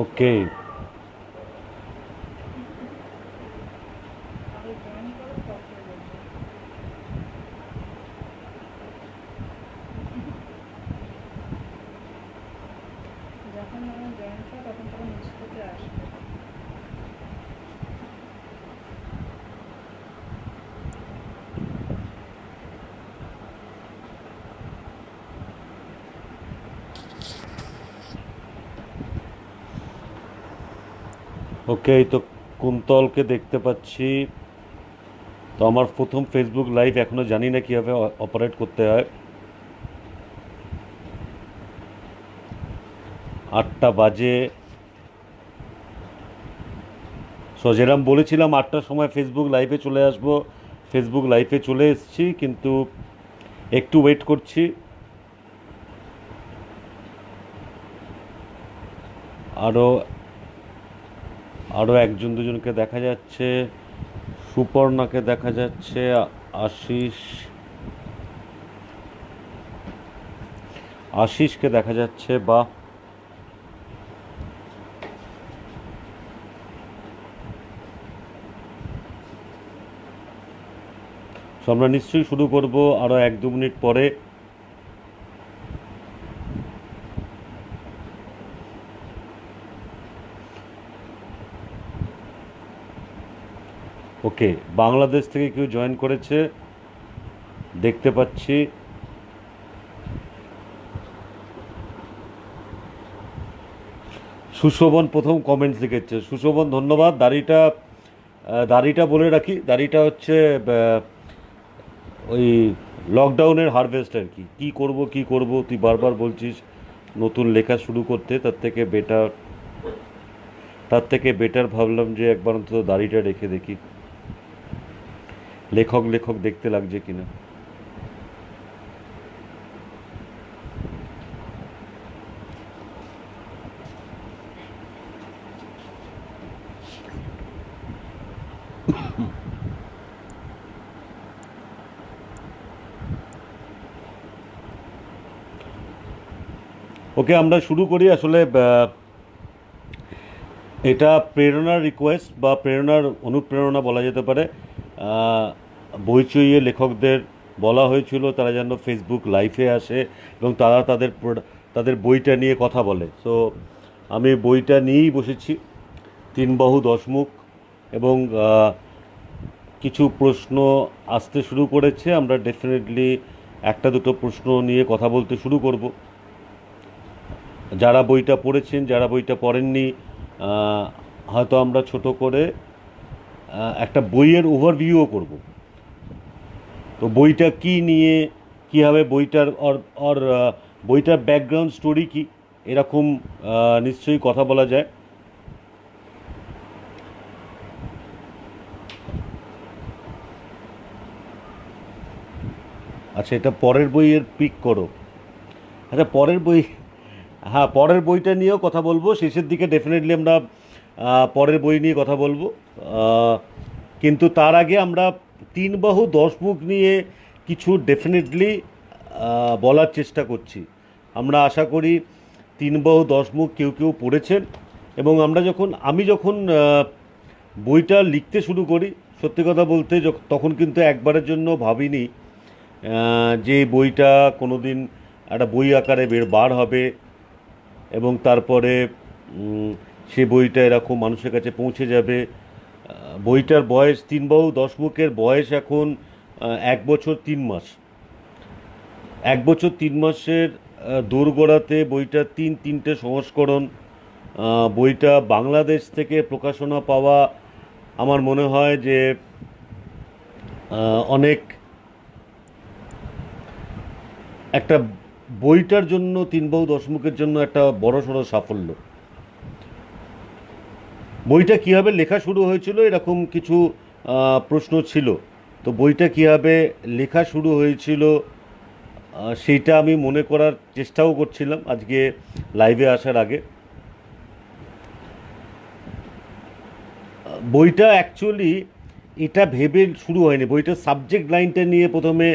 ওকে। যখন আমার জয়েন হয় তখন তখন নিচ থেকে আসবে। ওকে, এই তো কুন্তলকে দেখতে পাচ্ছি। তো আমার প্রথম ফেসবুক লাইভ, এখনও জানি না কীভাবে অপারেট করতে হয়। 8টা বাজে। সো যেরকম বলেছিলাম 8টার সময় ফেসবুক লাইভে চলে আসবো, ফেসবুক লাইভে চলে এসেছি, কিন্তু একটু ওয়েট করছি। আরও আরও একজন দুজনকে দেখা যাচ্ছে। সুপর্ণাকে দেখা যাচ্ছে, আশিসকে দেখা যাচ্ছে। বা আমরা নিশ্চয়ই শুরু করব আরও 1-2 মিনিট পরে। ওকে, বাংলাদেশ থেকে কেউ জয়েন করেছে দেখতে পাচ্ছি। সুশোভন প্রথম কমেন্টস লিখেছে। সুশোভন ধন্যবাদ। দাড়িটা বলে রাখি, দাড়িটা হচ্ছে ওই লকডাউনের হারভেস্ট আর কি। কী করব কী করব তুই বারবার বলছিস নতুন লেখা শুরু করতে, তার থেকে বেটার ভাবলাম যে একবার অন্তত দাড়িটা রেখে দেখি লেখক লেখক দেখতে লাগছে কিনা। ওকে, আমরা শুরু করি। আসলে এটা প্রেরণার রিকোয়েস্ট বা প্রেরণার অনুপ্রেরণা বলা যেতে পারে। বইচইয়ে লেখকদের বলা হয়েছিল তারা যেন ফেসবুক লাইভে আসে এবং তারা তাদের বইটা নিয়ে কথা বলে। সো আমি বইটা নিয়েই বসেছি, 3 বাহু 10 মুখ। এবং কিছু প্রশ্ন আসতে শুরু করেছে। আমরা ডেফিনেটলি একটা দুটো প্রশ্ন নিয়ে কথা বলতে শুরু করব। যারা বইটা পড়েছেন, যারা বইটা পড়েননি, হয়তো আমরা ছোট করে একটা বইয়ের ওভারভিউও করব। তো বইটা কি নিয়ে, কীভাবে বইটার বইটার ব্যাকগ্রাউন্ড স্টোরি কি, এরকম নিশ্চয়ই কথা বলা যায়। আচ্ছা, এটা পরের বইয়ের পিক করো। আচ্ছা, পরের বই, হ্যাঁ, পরের বইটা নিয়েও কথা বলবো। শেষের দিকে ডেফিনেটলি আমরা পরের বই নিয়ে কথা বলবো। আহ, কিন্তু তার আগে আমরা 3 বাহু 10 মুখ নিয়ে কিছু ডেফিনেটলি বলার চেষ্টা করছি। আমরা আশা করি 3 বাহু 10 মুখ কেউ কেউ পড়েছেন। এবং আমি যখন বইটা লিখতে শুরু করি, সত্যি কথা বলতে তখন কিন্তু একবারের জন্য ভাবিনি যে বইটা কোনো দিন একটা বই আকারে বার হবে এবং তারপরে সে বইটা এরকম মানুষের কাছে পৌঁছে যাবে। বইটার বয়স, 3 বাহু 10 মুখের বয়স এখন 1 বছর 3 মাস। 1 বছর 3 মাসের দোরগোড়াতে বইটার তিনটে সংস্করণ। বইটা বাংলাদেশ থেকে প্রকাশনা পাওয়া আমার মনে হয় যে অনেক একটা বইটার জন্য, 3 বাহু 10 মুখের জন্য একটা বড়সড় সাফল্য। বইটা কীভাবে লেখা শুরু হয়েছিল এরকম কিছু প্রশ্ন ছিল। তো বইটা কীভাবে লেখা শুরু হয়েছিল সেইটা আমি মনে করার চেষ্টাও করছিলাম আজকে লাইভে আসার আগে। বইটা অ্যাকচুয়ালি এটা ভেবে শুরু হয়নি। বইটার সাবজেক্ট লাইনটা নিয়ে প্রথমে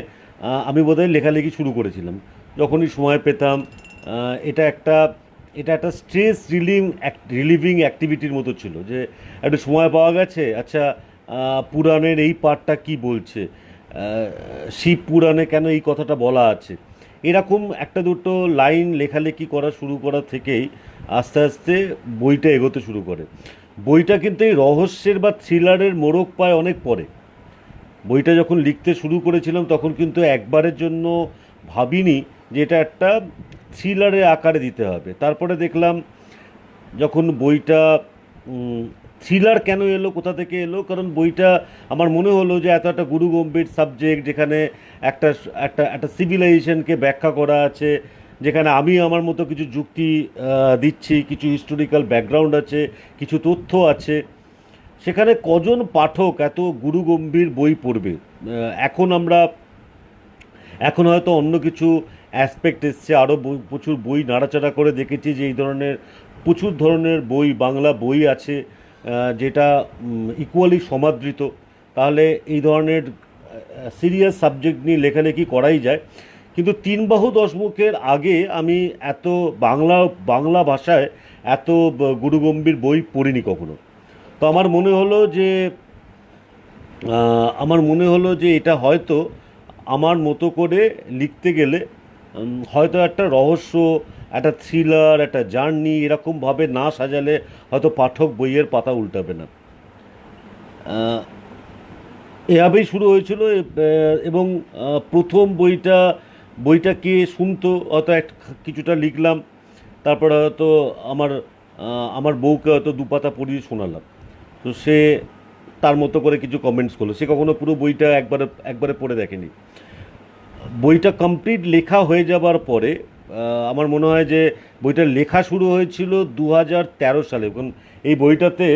আমি বোধহয় লেখালেখি শুরু করেছিলাম যখনই সময় পেতাম। এটা একটা এটা একটা স্ট্রেস রিলিভিং অ্যাক্টিভিটির মতো ছিল, যে একটু সময় পাওয়া গেছে, আচ্ছা পুরাণের এই পার্টটা কি বলছে, শিব পুরাণে কেন এই কথাটা বলা আছে, এরকম একটা দুটো লাইন লেখালেখি করা শুরু করা থেকেই আস্তে আস্তে বইটা এগোতে শুরু করে। বইটা কিন্তু এই রহস্যের বা থ্রিলারের মোড়ক পায় অনেক পরে। বইটা যখন লিখতে শুরু করেছিলাম তখন কিন্তু একবারের জন্য ভাবিনি যে এটা একটা থ্রিলারের আকারে দিতে হবে। তারপরে দেখলাম যখন বইটা থ্রিলার কেন এলো, কোথা থেকে এলো, কারণ বইটা আমার মনে হলো যে এত একটা গুরুগম্ভীর সাবজেক্ট, যেখানে একটা একটা একটা সিভিলাইজেশনকে ব্যাখ্যা করা আছে, যেখানে আমি আমার মতো কিছু যুক্তি দিচ্ছি, কিছু হিস্টোরিক্যাল ব্যাকগ্রাউন্ড আছে, কিছু তথ্য আছে, সেখানে কজন পাঠক এত গুরুগম্ভীর বই পড়বে। এখন হয়তো অন্য কিছু অ্যাসপেক্ট এসছে, আরও প্রচুর বই নাড়াচাড়া করে দেখেছি যে এই ধরনের প্রচুর ধরনের বই, বাংলা বই আছে যেটা ইকুয়ালি সমাদৃত। তাহলে এই ধরনের সিরিয়াস সাবজেক্ট নিয়ে লেখালেখি করাই যায়। কিন্তু তিন বাহু দশমুখের আগে আমি এত বাংলা বাংলা ভাষায় এত গুরুগম্ভীর বই পড়িনি কখনো। তো আমার মনে হলো যে এটা হয়তো আমার মতো করে লিখতে গেলে হয়তো একটা রহস্য, একটা থ্রিলার, একটা জার্নি এরকমভাবে না সাজালে হয়তো পাঠক বইয়ের পাতা উল্টাবে না। আহ, এভাবেই শুরু হয়েছিল। এবং প্রথম বইটা কে শুনতো, হয়তো কিছুটা লিখলাম, তারপরে হয়তো আমার বউকে হয়তো দু পাতা পড়িয়ে শোনালাম, তো সে তার মতো করে কিছু কমেন্টস করলো। সে কখনো পুরো বইটা একবারে পড়ে দেখেনি। বইটা কমপ্লিট লেখা হয়ে যাবার পরে আমার মনে হয় যে বইটা লেখা শুরু হয়েছিল 2013 সালে, কারণ এই বইটাতে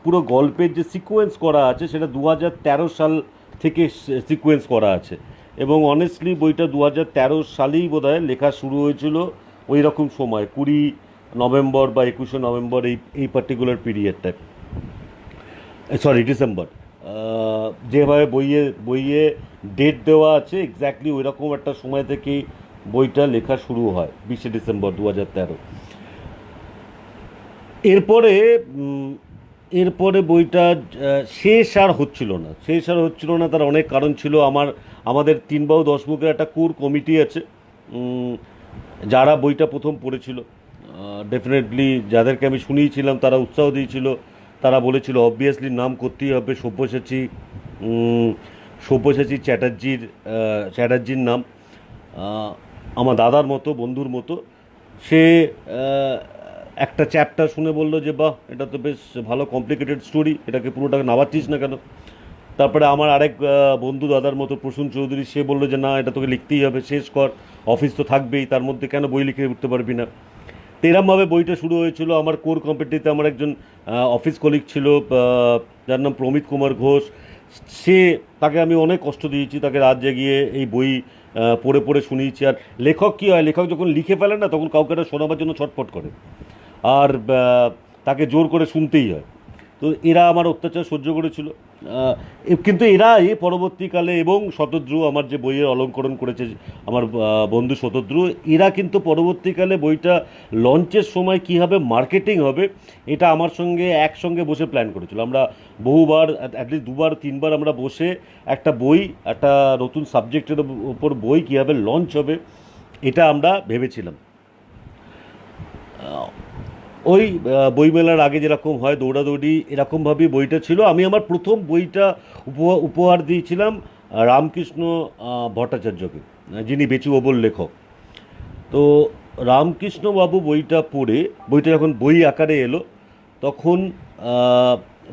পুরো গল্পের যে সিকোয়েন্স করা আছে সেটা 2013 সাল থেকে সিকোয়েন্স করা আছে। এবং অনেস্টলি বইটা 2013 সালেই বোধহয় লেখা শুরু হয়েছিল, ওই রকম সময় 20 নভেম্বর বা 21 নভেম্বর, এই পার্টিকুলার পিরিয়ডটায়, সরি ডিসেম্বর। যেভাবে বইয়ে ডেট দেওয়া আছে এক্স্যাক্টলি ওই রকম একটা সময় থেকেই বইটা লেখা শুরু হয়, 20 ডিসেম্বর 2013। এরপরে এরপরে বইটা শেষ আর হচ্ছিল না। তার অনেক কারণ ছিল। আমাদের তিন বাহু দশমুখের একটা কোর কমিটি আছে, যারা বইটা প্রথম পড়েছিল, ডেফিনেটলি যাদেরকে আমি শুনিয়েছিলাম তারা উৎসাহ দিয়েছিল। তারা বলেছিল অবভিয়াসলি নাম করতেই হবে সব্যসাচী চ্যাটার্জির নাম। আমার দাদার মতো, বন্ধুর মতো। সে একটা চ্যাপ্টার শুনে বলল যে বাহ, এটা তো বেশ ভালো কমপ্লিকেটেড স্টোরি, এটাকে পুরোটাকে নামাচ্ছিস না কেন? তারপরে আমার আরেক বন্ধু দাদার মতো প্রসূন চৌধুরী, সে বললো যে না, এটা তোকে লিখতেই হবে, শেষ কর, অফিস তো থাকবেই, তার মধ্যে কেন বই লিখে উঠতে পারবি না? তো এরমভাবে বইটা শুরু হয়েছিল। আমার কোর কমিটিতে আমার একজন অফিস কলিগ ছিল, যার নাম প্রমিত কুমার ঘোষ। তাকে আমি অনেক কষ্ট দিয়েছি, তাকে রাত জাগিয়ে এই বই পড়ে পড়ে শুনিয়েছি। আর লেখক কী হয়, লেখক যখন লিখে ফেলে না, তখন কাউকে একটা শোনাবার জন্য ছটফট করে, আর তাকে জোর করে শুনতেই হয়। তো এরা আমার অত্যাচার সহ্য করেছিল। কিন্তু পরবর্তীকালে, এবং শতদ্রু, আমার যে বইয়ের অলঙ্করণ করেছে আমার বন্ধু শতদ্রু, এরা কিন্তু পরবর্তীকালে বইটা লঞ্চের সময় কীভাবে মার্কেটিং হবে এটা আমার সঙ্গে একসঙ্গে বসে প্ল্যান করেছিল। আমরা বহুবার, অ্যাটলিস্ট দুবার তিনবার আমরা বসে একটা নতুন সাবজেক্টের ওপর বই কীভাবে লঞ্চ হবে এটা আমরা ভেবেছিলাম। ওই বইমেলার আগে যেরকম হয় দৌড়াদৌড়ি, এরকমভাবেই বইটা ছিল। আমি আমার প্রথম বইটা উপহার দিয়েছিলাম রামকৃষ্ণ ভট্টাচার্যকে, যিনি বেচু অবল লেখক। তো রামকৃষ্ণবাবু বইটা যখন বই আকারে এলো, তখন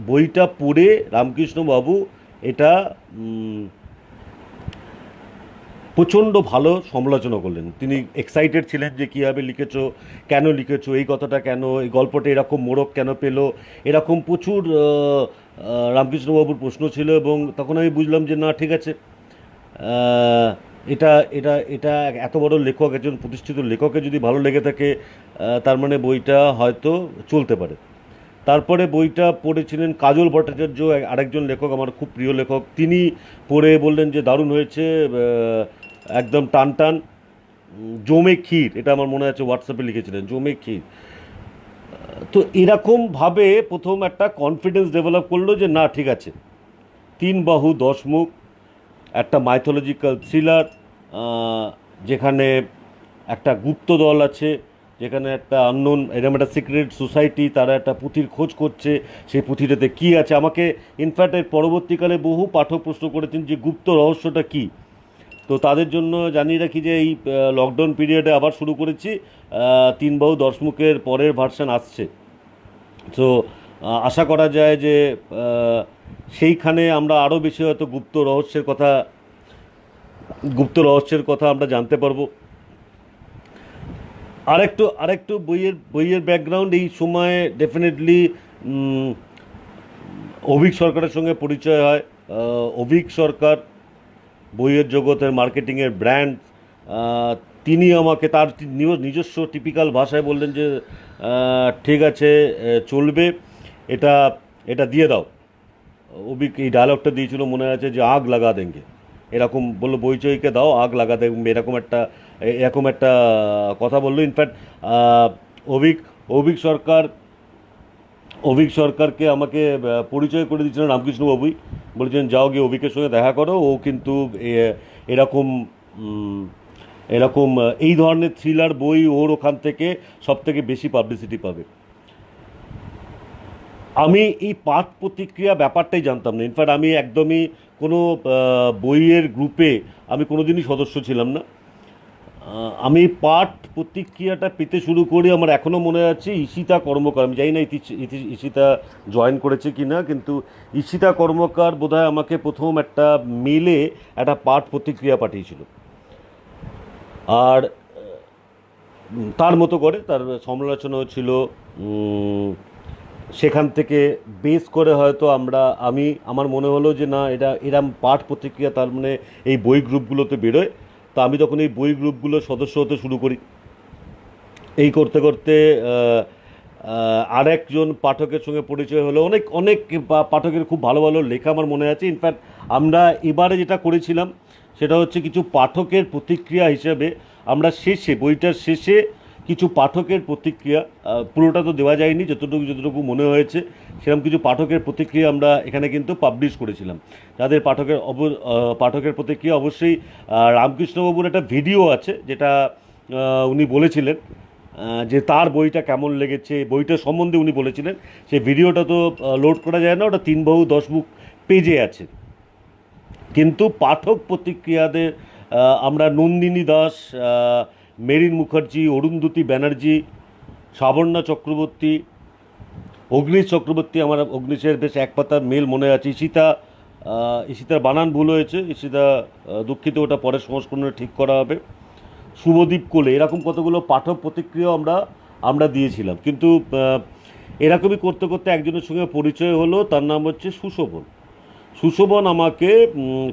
বইটা পড়ে রামকৃষ্ণবাবু এটা প্রচণ্ড ভালো সমালোচনা করলেন। তিনি এক্সাইটেড ছিলেন যে কীভাবে লিখেছো, কেন লিখেছো, এই কথাটা কেন, এই গল্পটা এরকম মোড়ক কেন পেলো, এরকম প্রচুর রামকৃষ্ণবাবুর প্রশ্ন ছিল। এবং তখন আমি বুঝলাম যে না, ঠিক আছে, এটা এটা এটা এত বড় লেখক, একজন প্রতিষ্ঠিত লেখকের যদি ভালো লেগে থাকে, তার মানে বইটা হয়তো চলতে পারে। তারপরে বইটা পড়েছিলেন কাজল ভট্টাচার্য, আরেকজন লেখক, আমার খুব প্রিয় লেখক। তিনি পড়ে বললেন যে দারুণ হয়েছে, একদম টান টান। জমে ক্ষীর, এটা আমার মনে আছে হোয়াটসঅ্যাপে লিখেছিলেন, জমে ক্ষীর। তো এরকমভাবে প্রথম একটা কনফিডেন্স ডেভেলপ করলো যে না ঠিক আছে, তিন বাহু দশ মুখ একটা মাইথোলজিক্যাল থ্রিলার, যেখানে একটা গুপ্ত দল আছে, যেখানে একটা আননোন এরকম একটা সিক্রেট সোসাইটি, তারা একটা পুঁথির খোঁজ করছে, সেই পুঁথিটাতে কী আছে। আমাকে ইনফ্যাক্ট এর পরবর্তীকালে বহু পাঠক প্রশ্ন করেছেন যে গুপ্ত রহস্যটা কী। তো তাদের জন্য জানিয়ে রাখি যে এই লকডাউন পিরিয়ডে আবার শুরু করেছি, তিন বাহু দশ মুখের পরের ভার্সন আসছে। তো আশা করা যায় যে সেইখানে আমরা আরও বেশি হয়তো গুপ্ত রহস্যের কথা আমরা জানতে পারবো। আরেকটু বইয়ের ব্যাকগ্রাউন্ড এই সময়ে ডেফিনেটলি অভিক সরকারের সঙ্গে পরিচয় হয়। অভিক সরকার বইয়ের জগতের মার্কেটিংয়ের ব্র্যান্ড। তিনি আমাকে তার নিজস্ব টিপিক্যাল ভাষায় বললেন যে ঠিক আছে, চলবে, এটা এটা দিয়ে দাও। অভিক এই ডায়লগটা দিয়েছিল মনে আছে যে আগ লাগা দেঙ্গে, এরকম বললো, বইচইকে দাও আগ লাগা দেঙ্গে, এরকম একটা কথা বললো। ইনফ্যাক্ট অভিক অভিক সরকার অভিক সরকারকে আমাকে পরিচয় করে দিয়েছিলেন রামকৃষ্ণবাবুই, বলেছেন যাও গিয়ে অভিকের সঙ্গে দেখা করো, ও কিন্তু এরকম উম, এরকম এই ধরনের থ্রিলার বই ওর ওখান থেকে সব থেকে বেশি পাবলিসিটি পাবে। আমি এই পাঠ প্রতিক্রিয়া ব্যাপারটাই জানতাম না। ইনফ্যাক্ট আমি একদমই কোনো বইয়ের গ্রুপে আমি কোনোদিনই সদস্য ছিলাম না। আমি পাঠ প্রতিক্রিয়াটা পেতে শুরু করি, আমার এখনও মনে আছে ঈশিতা কর্মকার, আমি জানি না ঈশিতা জয়েন করেছে কি না, কিন্তু ঈশিতা কর্মকার বোধহয় আমাকে প্রথম একটা মেলে একটা পাঠ প্রতিক্রিয়া পাঠিয়েছিল। আর তার মতো করে তার সমালোচনাও ছিল। সেখান থেকে বেস করে হয়তো আমার মনে হলো যে না, এরম পাঠ প্রতিক্রিয়া তার মানে এই বই গ্রুপগুলোতে বেরোয়। তো আমি তখন এই বই গ্রুপগুলোর সদস্য হতে শুরু করি। এই করতে করতে আরেকজন পাঠকের সঙ্গে পরিচয় হলো। অনেক অনেক পাঠকের খুব ভালো ভালো লেখা আমার মনে আছে। ইনফ্যাক্ট আমরা এবারে যেটা করেছিলাম সেটা হচ্ছে কিছু পাঠকের প্রতিক্রিয়া হিসেবে আমরা বইটার শেষে কিছু পাঠকের প্রতিক্রিয়া, পুরোটা তো দেওয়া যায়নি, যতটুকু মনে হয়েছে সেরকম কিছু পাঠকের প্রতিক্রিয়া আমরা এখানে কিন্তু পাবলিশ করেছিলাম। যাদের পাঠকের প্রতিক্রিয়া অবশ্যই রামকৃষ্ণবাবুর একটা ভিডিও আছে, যেটা উনি বলেছিলেন যে তার বইটা কেমন লেগেছে, বইটা সম্বন্ধে উনি বলেছিলেন। সেই ভিডিওটা তো লোড করা যায় না, ওটা তিন বাহু দশ মুখ পেজে আছে। কিন্তু পাঠক প্রতিক্রিয়াদের আমরা নন্দিনী দাস, মেরিন মুখার্জি, অরুন্ধতী ব্যানার্জি, সাবর্ণা চক্রবর্তী, অগ্নিশ চক্রবর্তী, আমার অগ্নিশের বেশ এক পাতার মেল মনে আছে। ঈশিতার বানান ভুল হয়েছে, ঈশিতা দুঃখিত, ওটা পরের সংস্করণে ঠিক করা হবে। শুভদীপ কোলে, এরকম কতগুলো পাঠক প্রতিক্রিয়া আমরা দিয়েছিলাম। কিন্তু এরকমই করতে করতে একজনের সঙ্গে পরিচয় হলো, তার নাম হচ্ছে সুশোভন। সুশোভন আমাকে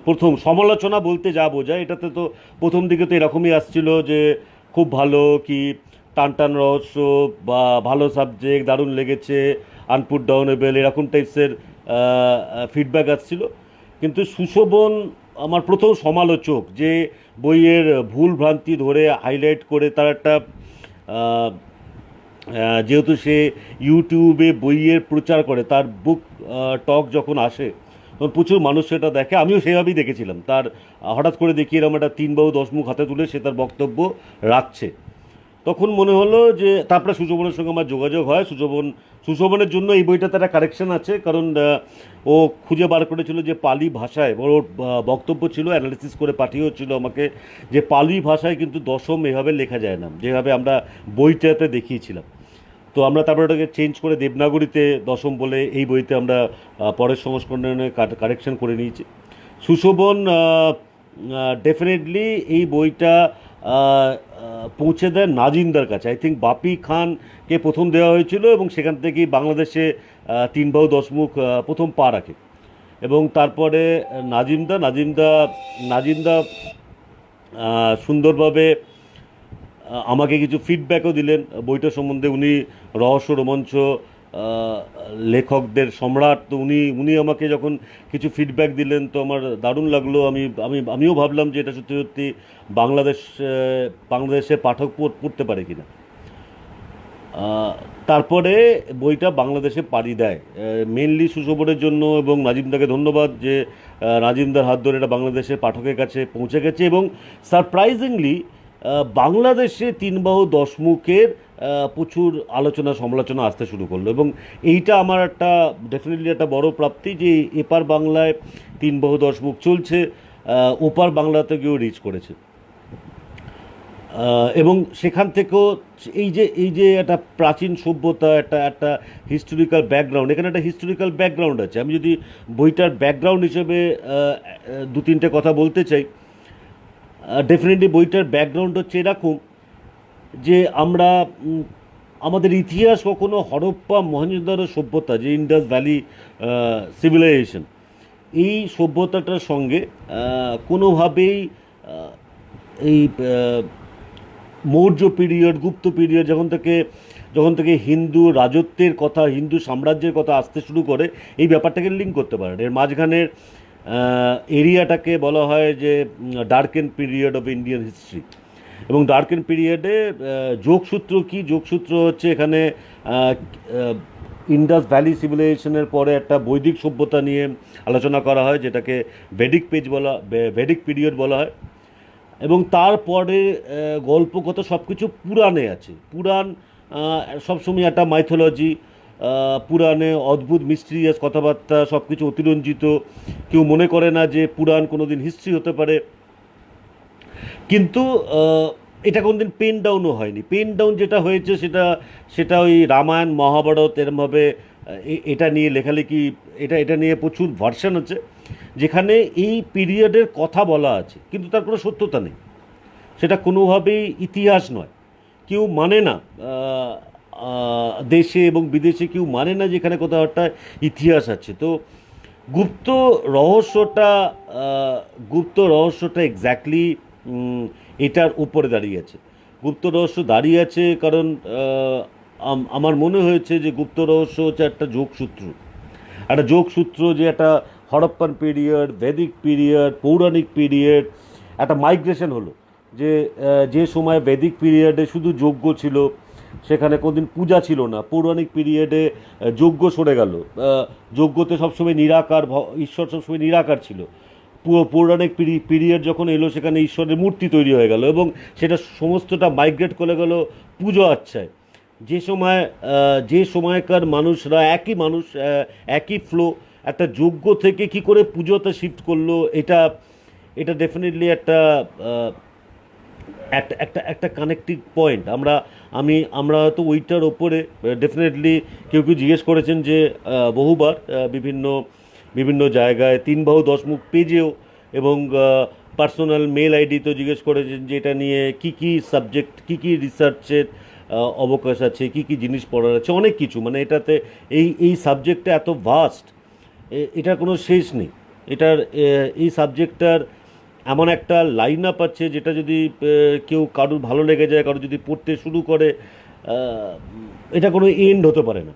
প্রথম সমালোচনা বলতে যা বোঝায়, এটাতে তো প্রথম দিকে তো এরকমই আসছিল যে খুব ভালো, কি টান টান রহস্য বা ভালো সাবজেক্ট, দারুণ লেগেছে, আনপুট ডাউনেবল, এরকম টাইপসের ফিডব্যাক আসছিল। কিন্তু সুশোভন আমার প্রথম সমালোচক, যে বইয়ের ভুল ভ্রান্তি ধরে হাইলাইট করে তার একটা যেহেতু সে ইউটিউবে বইয়ের প্রচার করে, তার বুক টক যখন আসে তখন প্রচুর মানুষ সেটা দেখে। আমিও সেভাবেই দেখেছিলাম। তার হঠাৎ করে দেখি এরকম একটা তিন বাহু দশ মুখ হাতে তুলে সে তার বক্তব্য রাখছে, তখন মনে হলো যে, তারপরে সুশোভনের সঙ্গে আমার যোগাযোগ হয়। সুশোভনের জন্য এই বইটাতে একটা কারেকশন আছে, কারণ ও খুঁজে বার করেছিল যে পালি ভাষায়, ওর বক্তব্য ছিল, অ্যানালিসিস করে পাঠিয়েছিল আমাকে, যে পালি ভাষায় কিন্তু দশম এভাবে লেখা যায় না, যেভাবে আমরা বইটাতে দেখিয়েছিলাম। তো আমরা তারপরে ওটাকে চেঞ্জ করে দেবনাগরীতে দশম বলে এই বইতে আমরা পরের সংস্করণে কারেকশন করে নিয়েছি। সুশোভন ডেফিনেটলি এই বইটা পৌঁছে দেয় নাজিমদার কাছে। আই থিঙ্ক বাপি খানকে প্রথম দেওয়া হয়েছিল, এবং সেখান থেকেই বাংলাদেশে তিন বাহু দশ মুখ প্রথম পা রাখে। এবং তারপরে নাজিমদা সুন্দরভাবে আমাকে কিছু ফিডব্যাকও দিলেন বইটা সম্বন্ধে। উনি রহস্য রোমাঞ্চ লেখকদের সম্রাট, তো উনি উনি আমাকে যখন কিছু ফিডব্যাক দিলেন তো আমার দারুণ লাগলো। আমিও ভাবলাম যে এটা সত্যি সত্যি বাংলাদেশে পাঠক পড়তে পারে কিনা। তারপরে বইটা বাংলাদেশে পাড়ি দেয় মেনলি সুশোভনের জন্য, এবং নাজিমদাকে ধন্যবাদ যে নাজিমদার হাত ধরে এটা বাংলাদেশের পাঠকের কাছে পৌঁছে গেছে। এবং সারপ্রাইজিংলি বাংলাদেশে তিন বাহু দশমুখের প্রচুর আলোচনা সমালোচনা আসতে শুরু করলো, এবং এইটা আমার একটা ডেফিনেটলি একটা বড় প্রাপ্তি যে এপার বাংলায় তিন বাহু দশমুখ চলছে, ওপার বাংলাতে গিয়েও রিচ করেছে। এবং সেখান থেকেও এই যে একটা প্রাচীন সভ্যতা, একটা একটা হিস্টোরিক্যাল ব্যাকগ্রাউন্ড, এখানে একটা হিস্টোরিক্যাল ব্যাকগ্রাউন্ড আছে। আমি যদি বইটার ব্যাকগ্রাউন্ড হিসেবে দু তিনটে কথা বলতে চাই, ডেফিনেটলি বইটার ব্যাকগ্রাউন্ড হচ্ছে এরকম যে আমরা আমাদের ইতিহাস কখনো হরপ্পা মহেঞ্জোদারো সভ্যতা, যে ইন্ডাস ভ্যালি সিভিলাইজেশন, এই সভ্যতাটার সঙ্গে কোনোভাবেই এই মৌর্য পিরিয়ড, গুপ্ত পিরিয়ড, যখন থেকে হিন্দু রাজত্বের কথা, হিন্দু সাম্রাজ্যের কথা আসতে শুরু করে, এই ব্যাপারটাকে লিঙ্ক করতে পারেন। এর মাঝখানের এরিয়াটাকে বলা হয় যে darken period of Indian history. এবং ডার্কেন পিরিয়ডে যোগসূত্র কি? যোগসূত্র হচ্ছে এখানে ইন্ডাস ভ্যালি সিভিলাইজেশনের পরে একটা বৈদিক সভ্যতা নিয়ে আলোচনা করা হয়, যেটাকে ভেডিক পিরিয়ড বলা হয়। এবং তারপরে গল্পগত সব কিছু পুরাণে আছে। পুরাণ সবসময় একটা মাইথোলজি, পুরাণে অদ্ভুত মিস্ট্রিয়াস কথাবার্তা, সব কিছু অতিরঞ্জিত। কেউ মনে করে না যে পুরাণ কোনো দিন হিস্ট্রি হতে পারে, কিন্তু এটা কোনোদিন পেন ডাউনও হয়নি। পেন ডাউন যেটা হয়েছে সেটা ওই রামায়ণ মহাভারত এরমভাবে এটা নিয়ে লেখালেখি, এটা নিয়ে প্রচুর ভার্সন আছে, যেখানে এই পিরিয়ডের কথা বলা আছে কিন্তু তার কোনো সত্যতা নেই, সেটা কোনোভাবেই ইতিহাস নয়। কেউ মানে না, দেশে এবং বিদেশে কেউ মানে না যেখানে কোথাও একটা ইতিহাস আছে। তো গুপ্ত রহস্যটা এক্স্যাক্টলি এটার উপরে দাঁড়িয়ে আছে। গুপ্ত রহস্য দাঁড়িয়ে আছে কারণ আমার মনে হয়েছে যে গুপ্ত রহস্য হচ্ছে একটা যোগসূত্র, যে একটা হরপ্পান পিরিয়ড, ভেদিক পিরিয়ড, পৌরাণিক পিরিয়ড, একটা মাইগ্রেশন হলো। যে সময় ভেদিক পিরিয়ডে শুধু যজ্ঞ ছিল, সেখানে কোনোদিন পূজা ছিল না। পৌরাণিক পিরিয়ডে যজ্ঞ সরে গেল, যজ্ঞতে সবসময় নিরাকার, ঈশ্বর সবসময় নিরাকার ছিল। পৌরাণিক পিরিয়ড যখন এলো, সেখানে ঈশ্বরের মূর্তি তৈরি হয়ে গেল, এবং সেটা সমস্তটা মাইগ্রেট করে গেল পুজো আচ্ছায়। যে সময়কার মানুষরা একই ফ্লো, একটা যজ্ঞ থেকে কি করে পুজোতে শিফট করলো, এটা ডেফিনেটলি একটা একটা একটা একটা কানেক্টিভ পয়েন্ট। আমরা হয়তো ওইটার ওপরে ডেফিনেটলি কেউ জিজ্ঞেস করেছেন যে বহুবার বিভিন্ন জায়গায় তিন বাহু দশমুখ পেজেও, এবং পার্সোনাল মেল আইডিতেও জিজ্ঞেস করেছেন যে এটা নিয়ে কী সাবজেক্ট, কী রিসার্চের অবকাশ আছে, কী জিনিস পড়ার আছে, অনেক কিছু। মানে এটাতে এই সাবজেক্টটা এত ভাস্ট, এটার কোনো শেষ নেই। এই সাবজেক্টটার এমন একটা লাইন আপ আছে যেটা যদি কেউ কারোর ভালো লেগে যায়, কারোর যদি পড়তে শুরু করে, এটা কোনো এন্ড হতে পারে না।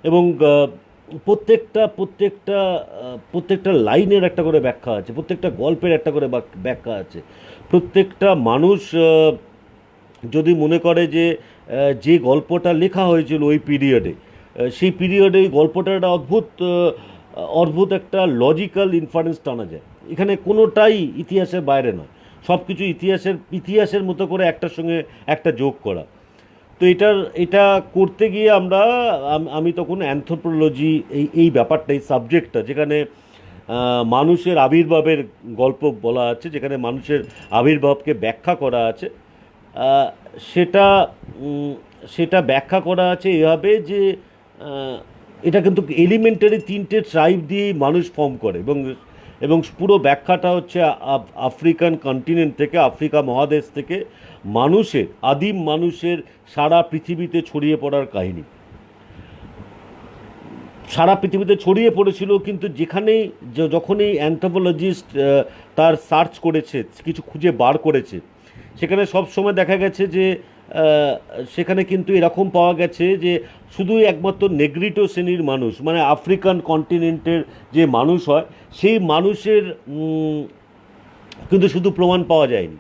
এবং প্রত্যেকটা লাইনের একটা করে ব্যাখ্যা আছে, প্রত্যেকটা গল্পের একটা করে ব্যাখ্যা আছে। প্রত্যেকটা মানুষ যদি মনে করে যে গল্পটা লেখা হয়েছিল ওই পিরিয়ডে, সেই পিরিয়ডে এই গল্পটা একটা অদ্ভুত একটা লজিক্যাল ইনফারেন্স টানা যায়। এখানে কোনোটাই ইতিহাসের বাইরে নয়, সব কিছু ইতিহাসের মতো করে একটার সঙ্গে একটা যোগ করা। তো এটা করতে গিয়ে আমি তখন অ্যানথ্রোপোলজি, এই ব্যাপারটা, এই সাবজেক্টটা, যেখানে মানুষের আবির্ভাবের গল্প বলা আছে, যেখানে মানুষের আবির্ভাবকে ব্যাখ্যা করা আছে, সেটা ব্যাখ্যা করা আছে এভাবে যে এটা কিন্তু এলিমেন্টারি তিনটে ট্রাইব দিয়েই মানুষ ফর্ম করে, এবং পুরো ব্যাখ্যাটা হচ্ছে আফ্রিকান কন্টিনেন্ট থেকে, আফ্রিকা মহাদেশ থেকে আদিম মানুষের সারা পৃথিবীতে ছড়িয়ে পড়ার কাহিনী। সারা পৃথিবীতে ছড়িয়ে পড়েছিল, কিন্তু যখনই অ্যানথ্রোপোলজিস্ট তার সার্চ করেছে, কিছু খুঁজে বার করেছে, সেখানে সব সময় দেখা গেছে যে সেখানে কিন্তু এরকম পাওয়া গেছে যে শুধু একমাত্র নেগ্রিটো শ্রেণীর মানুষ, মানে আফ্রিকান কন্টিনেন্টের যে মানুষ হয় সেই মানুষের কিন্তু শুধু প্রমাণ পাওয়া যায়নি।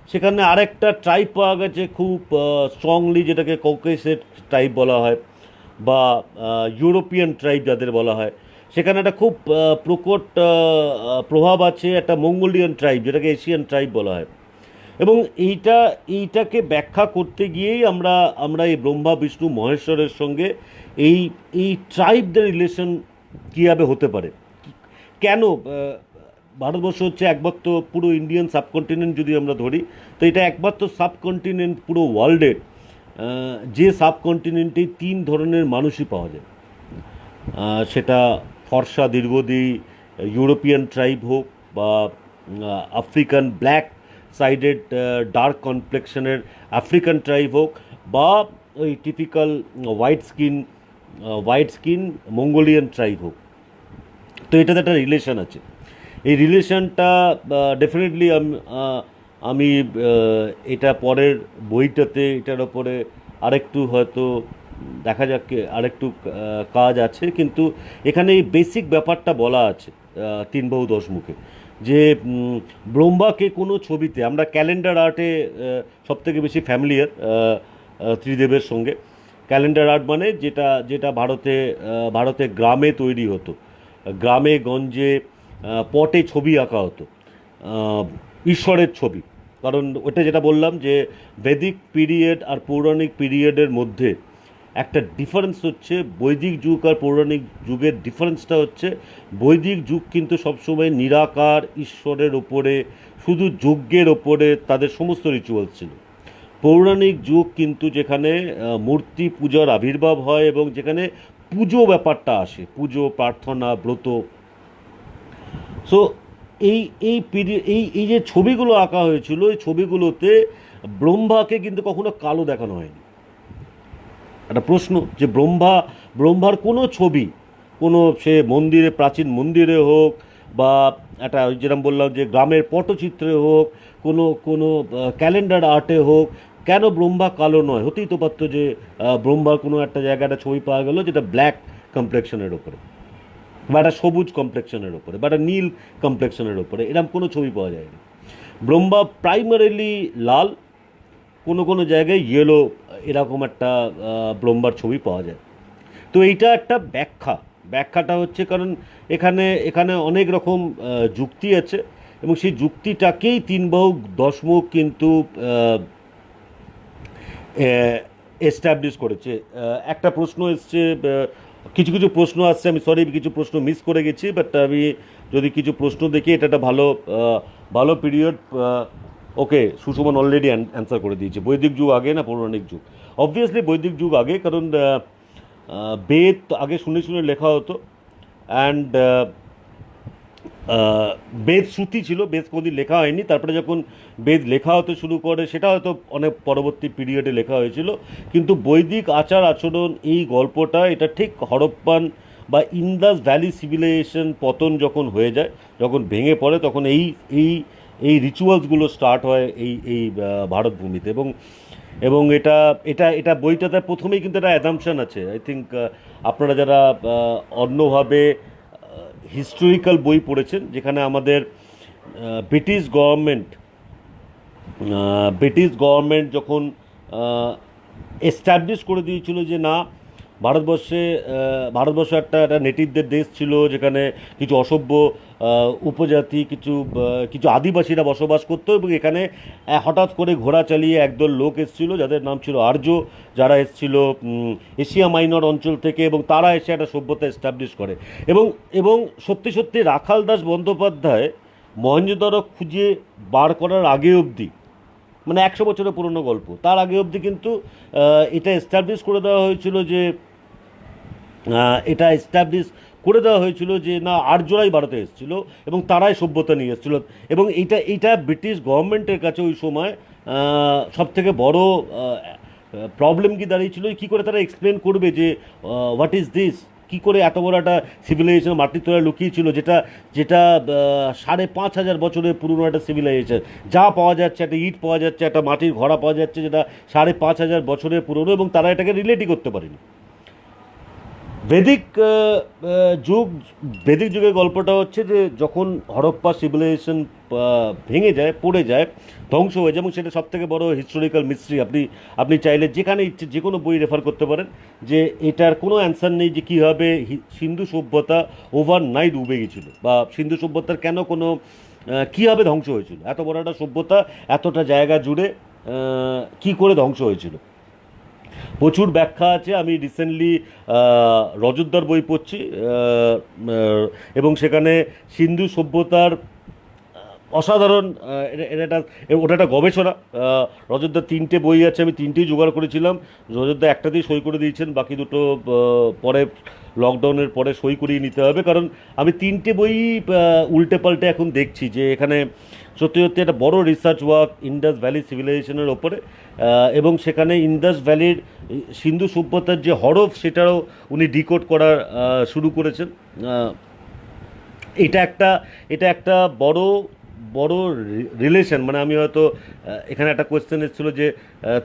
সেখানে আরেকটা ট্রাইব পাওয়া গেছে খুব স্ট্রংলি, যেটাকে ককেসের ট্রাইব বলা হয় বা ইউরোপিয়ান ট্রাইব যাদের বলা হয়। সেখানে একটা খুব প্রকট প্রভাব আছে একটা মঙ্গোলিয়ান ট্রাইব, যেটাকে এশিয়ান ট্রাইব বলা হয়। এবং এইটাকে ব্যাখ্যা করতে গিয়েই আমরা আমরা এই ব্রহ্মা বিষ্ণু মহেশ্বরের সঙ্গে এই এই ট্রাইবদের রিলেশন কীভাবে হতে পারে, কেন ভারতবর্ষ হচ্ছে একমাত্র পুরো ইন্ডিয়ান সাবকন্টিনেন্ট যদি আমরা ধরি, তো এটা একমাত্র সাবকন্টিনেন্ট পুরো ওয়ার্ল্ডের যে সাবকন্টিনেন্টে তিন ধরনের মানুষই পাওয়া যায়। সেটা ফর্সা দীর্ঘদেহী ইউরোপিয়ান ট্রাইব হোক বা আফ্রিকান ব্ল্যাক সাইডেড ডার্ক কমপ্লেক্সনের আফ্রিকান ট্রাইব হোক বা ওই typical white skin Mongolian tribe হোক। তো এটাতে একটা রিলেশন আছে। এই রিলেশনটা ডেফিনেটলি আমি এটা পরের বইটাতে এটার ওপরে আরেকটু হয়তো দেখা যাক আরেকটু কাজ আছে, কিন্তু এখানে এই বেসিক ব্যাপারটা বলা আছে তিন বাহু দশ মুখে, যে ব্রহ্মাকে কোনো ছবিতে আমরা ক্যালেন্ডার আর্টে সবথেকে বেশি ফ্যামিলিয়ার ত্রিদেবের সঙ্গে। ক্যালেন্ডার আর্ট মানে যেটা যেটা ভারতে গ্রামে তৈরি হতো, গ্রামে গঞ্জে পটে ছবি আঁকা হতো ঈশ্বরের ছবি। কারণ ওটা যেটা বললাম যে বৈদিক পিরিয়ড আর পৌরাণিক পিরিয়ডের মধ্যে একটা ডিফারেন্স হচ্ছে, বৈদিক যুগ আর পৌরাণিক যুগের ডিফারেন্সটা হচ্ছে বৈদিক যুগ কিন্তু সবসময় নিরাকার ঈশ্বরের ওপরে, শুধু যজ্ঞের ওপরে তাদের সমস্ত রিচুয়ালস ছিল। পৌরাণিক যুগ কিন্তু যেখানে মূর্তি পূজার আবির্ভাব হয় এবং যেখানে পুজো ব্যাপারটা আসে, পুজো প্রার্থনা ব্রত। সো এই এই পিরিয়ড এই যে ছবিগুলো আঁকা হয়েছিল, এই ছবিগুলোতে ব্রহ্মাকে কিন্তু কখনো কালো দেখানো হয়নি। একটা প্রশ্ন যে ব্রহ্মার কোনো ছবি, কোনো সে মন্দিরে, প্রাচীন মন্দিরে হোক বা একটা যেরকম বললাম যে গ্রামের পটচিত্রে হোক, কোনো কোনো ক্যালেন্ডার আর্টে হোক, কেন ব্রহ্মা কালো নয়? হতেই তো পারতো যে ব্রহ্মার কোনো একটা জায়গায় একটা ছবি পাওয়া গেল যেটা ব্ল্যাক কমপ্লেক্সনের ওপরে বা একটা সবুজ কমপ্লেক্সনের ওপরে বা একটা নীল কমপ্লেক্সনের ওপরে, এরকম কোনো ছবি পাওয়া যায়নি। ব্রহ্মা প্রাইমারিলি লাল, কোনো কোনো জায়গায় ইয়েলো, এরকম একটা ব্রহ্মার ছবি পাওয়া যায়। তো এইটা একটা ব্যাখ্যাটা হচ্ছে কারণ এখানে এখানে অনেক রকম যুক্তি আছে এবং সেই যুক্তিটাকেই তিন বাহু দশ মুখ কিন্তু এস্টাবলিশ করেছে। একটা প্রশ্ন এসছে, কিছু কিছু প্রশ্ন আসছে, আমি সরি কিছু প্রশ্ন মিস করে গেছি, বাট আমি যদি কিছু প্রশ্ন দেখি, এটা একটা ভালো পিরিয়ড। ওকে, সুশোভন অলরেডি অ্যান্সার করে দিয়েছে, বৈদিক যুগ আগে না পৌরাণিক যুগ? অবভিয়াসলি বৈদিক যুগ আগে, কারণ বেদ আগে শুনে শুনে লেখা হতো অ্যান্ড বেদ শ্রুতি ছিল, বেদ কোনোদিন লেখা হয়নি। তারপরে যখন বেদ লেখা হতে শুরু করে সেটা হয়তো অনেক পরবর্তী পিরিয়ডে লেখা হয়েছিল, কিন্তু বৈদিক আচার আচরণ এই গল্পটা এটা ঠিক হরপ্পান বা ইন্দাস ভ্যালি সিভিলাইজেশন পতন যখন হয়ে যায়, যখন ভেঙে পড়ে, তখন এই এই এই রিচুয়ালসগুলো স্টার্ট হয় এই এই ভারত ভূমিতে। এবং এবং এটা এটা এটা বইটাতে প্রথমেই কিন্তু একটা অ্যাজাম্পশন আছে। আই থিঙ্ক আপনারা যারা অন্যভাবে হিস্টোরিক্যাল বই পড়েছেন, যেখানে আমাদের ব্রিটিশ গভর্নমেন্ট যখন এস্টাবলিশ করে দিয়েছিল যে না, ভারতবর্ষ একটা নেটিভদের দেশ ছিল, যেখানে কিছু অসভ্য উপজাতি, কিছু আদিবাসীরা বসবাস করতো এবং এখানে হঠাৎ করে ঘোড়া চালিয়ে একদল লোক এসেছিল যাদের নাম ছিল আর্য, যারা এসেছিল এশিয়া মাইনর অঞ্চল থেকে, এবং তারা এসে একটা সভ্যতা এস্টাবলিশ করে। এবং সত্যি সত্যি রাখাল দাস বন্দ্যোপাধ্যায় মহেঞ্জোদারো খুঁজে বার করার আগে অবধি, মানে 100 বছরের পুরনো গল্প, তার আগে অবধি কিন্তু এটা এস্টাবলিশ করে দেওয়া হয়েছিল যে না, আর্যরাই ভারতে এসেছিল এবং তারাই সভ্যতা নিয়ে এসেছিল। এবং এইটা ব্রিটিশ গভর্নমেন্টের কাছে ওই সময় সবথেকে বড় প্রবলেম কি দাঁড়িয়েছিল, কী করে তারা এক্সপ্লেন করবে যে হোয়াট ইজ দিস, কী করে এত বড় একটা সিভিলাইজেশন মাটির তলায় লুকিয়েছিল, যেটা যেটা 5,500 বছরের পুরনো একটা সিভিলাইজেশন। যা পাওয়া যাচ্ছে, একটা ইট পাওয়া যাচ্ছে, একটা মাটির ঘোড়া পাওয়া যাচ্ছে, যেটা 5,500 বছরের পুরনো, এবং তারা এটাকে রিলেটই করতে পারেনি। বেদিক যুগ, বেদিক যুগের গল্পটা হচ্ছে যে যখন হরপ্পা সিভিলাইজেশন ভেঙে যায়, পড়ে যায়, ধ্বংস হয়ে যায়, এবং সেটা সবথেকে বড় হিস্টোরিক্যাল মিস্ট্রি। আপনি চাইলে যেখানে ইচ্ছে যে কোনো বই রেফার করতে পারেন, যে এটার কোনো অ্যান্সার নেই যে কীভাবে সিন্ধু সভ্যতা ওভারনাইট ডুবে গেছিল, বা সিন্ধু সভ্যতার কেন কোনো কীভাবে ধ্বংস হয়েছিল, এত বড় একটা সভ্যতা এতটা জায়গা জুড়ে কী করে ধ্বংস হয়েছিল। প্রচুর ব্যাখ্যা আছে। আমি রিসেন্টলি রজতদার বই পড়ছি, এবং সেখানে সিন্ধু সভ্যতার অসাধারণ, ওটা একটা গবেষণা। রজতদার 3টে বই আছে, আমি 3টেই জোগাড় করেছিলাম। রজতদা একটাতেই সই করে দিয়েছেন, বাকি দুটো পরে লকডাউনের পরে সই করিয়ে নিতে হবে, কারণ আমি 3টে বই উল্টে পাল্টে এখন দেখছি যে এখানে সত্যি সত্যি একটা বড় রিসার্চ ওয়ার্ক ইন্ডাস ভ্যালি সিভিলাইজেশনের ওপরে, এবং সেখানে ইন্ডাস ভ্যালির সিন্ধু সভ্যতার যে হরফ সেটাও উনি ডিকোড করা শুরু করেছেন। এটা একটা বড় বড় রিলেশন। মানে আমি হয়তো এখানে একটা কোয়েশ্চেন এসেছিল যে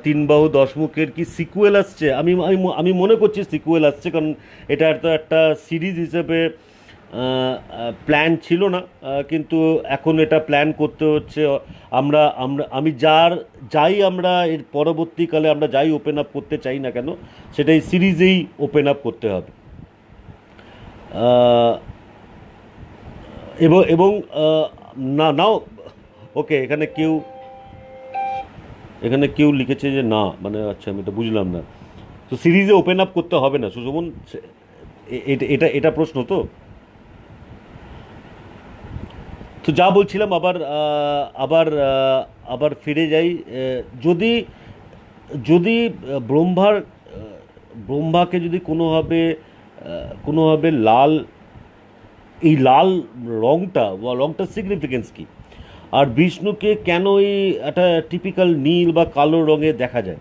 3 বাহু 10 মুখের কি সিকুয়েল আসছে। আমি আমি আমি মনে করছি সিকুয়েল আসছে, কারণ এটা তো একটা সিরিজ হিসেবে প্ল্যান ছিল না, কিন্তু এখন এটা প্ল্যান করতে হচ্ছে। আমরা আমরা আমি যাই আমরা এর পরবর্তীকালে আমরা যাই ওপেন আপ করতে চাই না কেন, সেটাই সিরিজেই ওপেন আপ করতে হবে। এবং এবং না নাও ওকে, এখানে কেউ লিখেছে যে না, মানে আচ্ছা আমি এটা বুঝলাম না। তো সিরিজে ওপেন আপ করতে হবে না সুশোভন, এটা এটা এটা প্রশ্ন তো। তো যা বলছিলাম, আবার আবার ফিরে যাই। যদি যদি ব্রহ্মাকে যদি কোনোভাবে লাল, এই লাল রংটার সিগনিফিকেন্স কী, আর বিষ্ণুকে কেন এই একটা টিপিক্যাল নীল বা কালো রঙে দেখা যায়,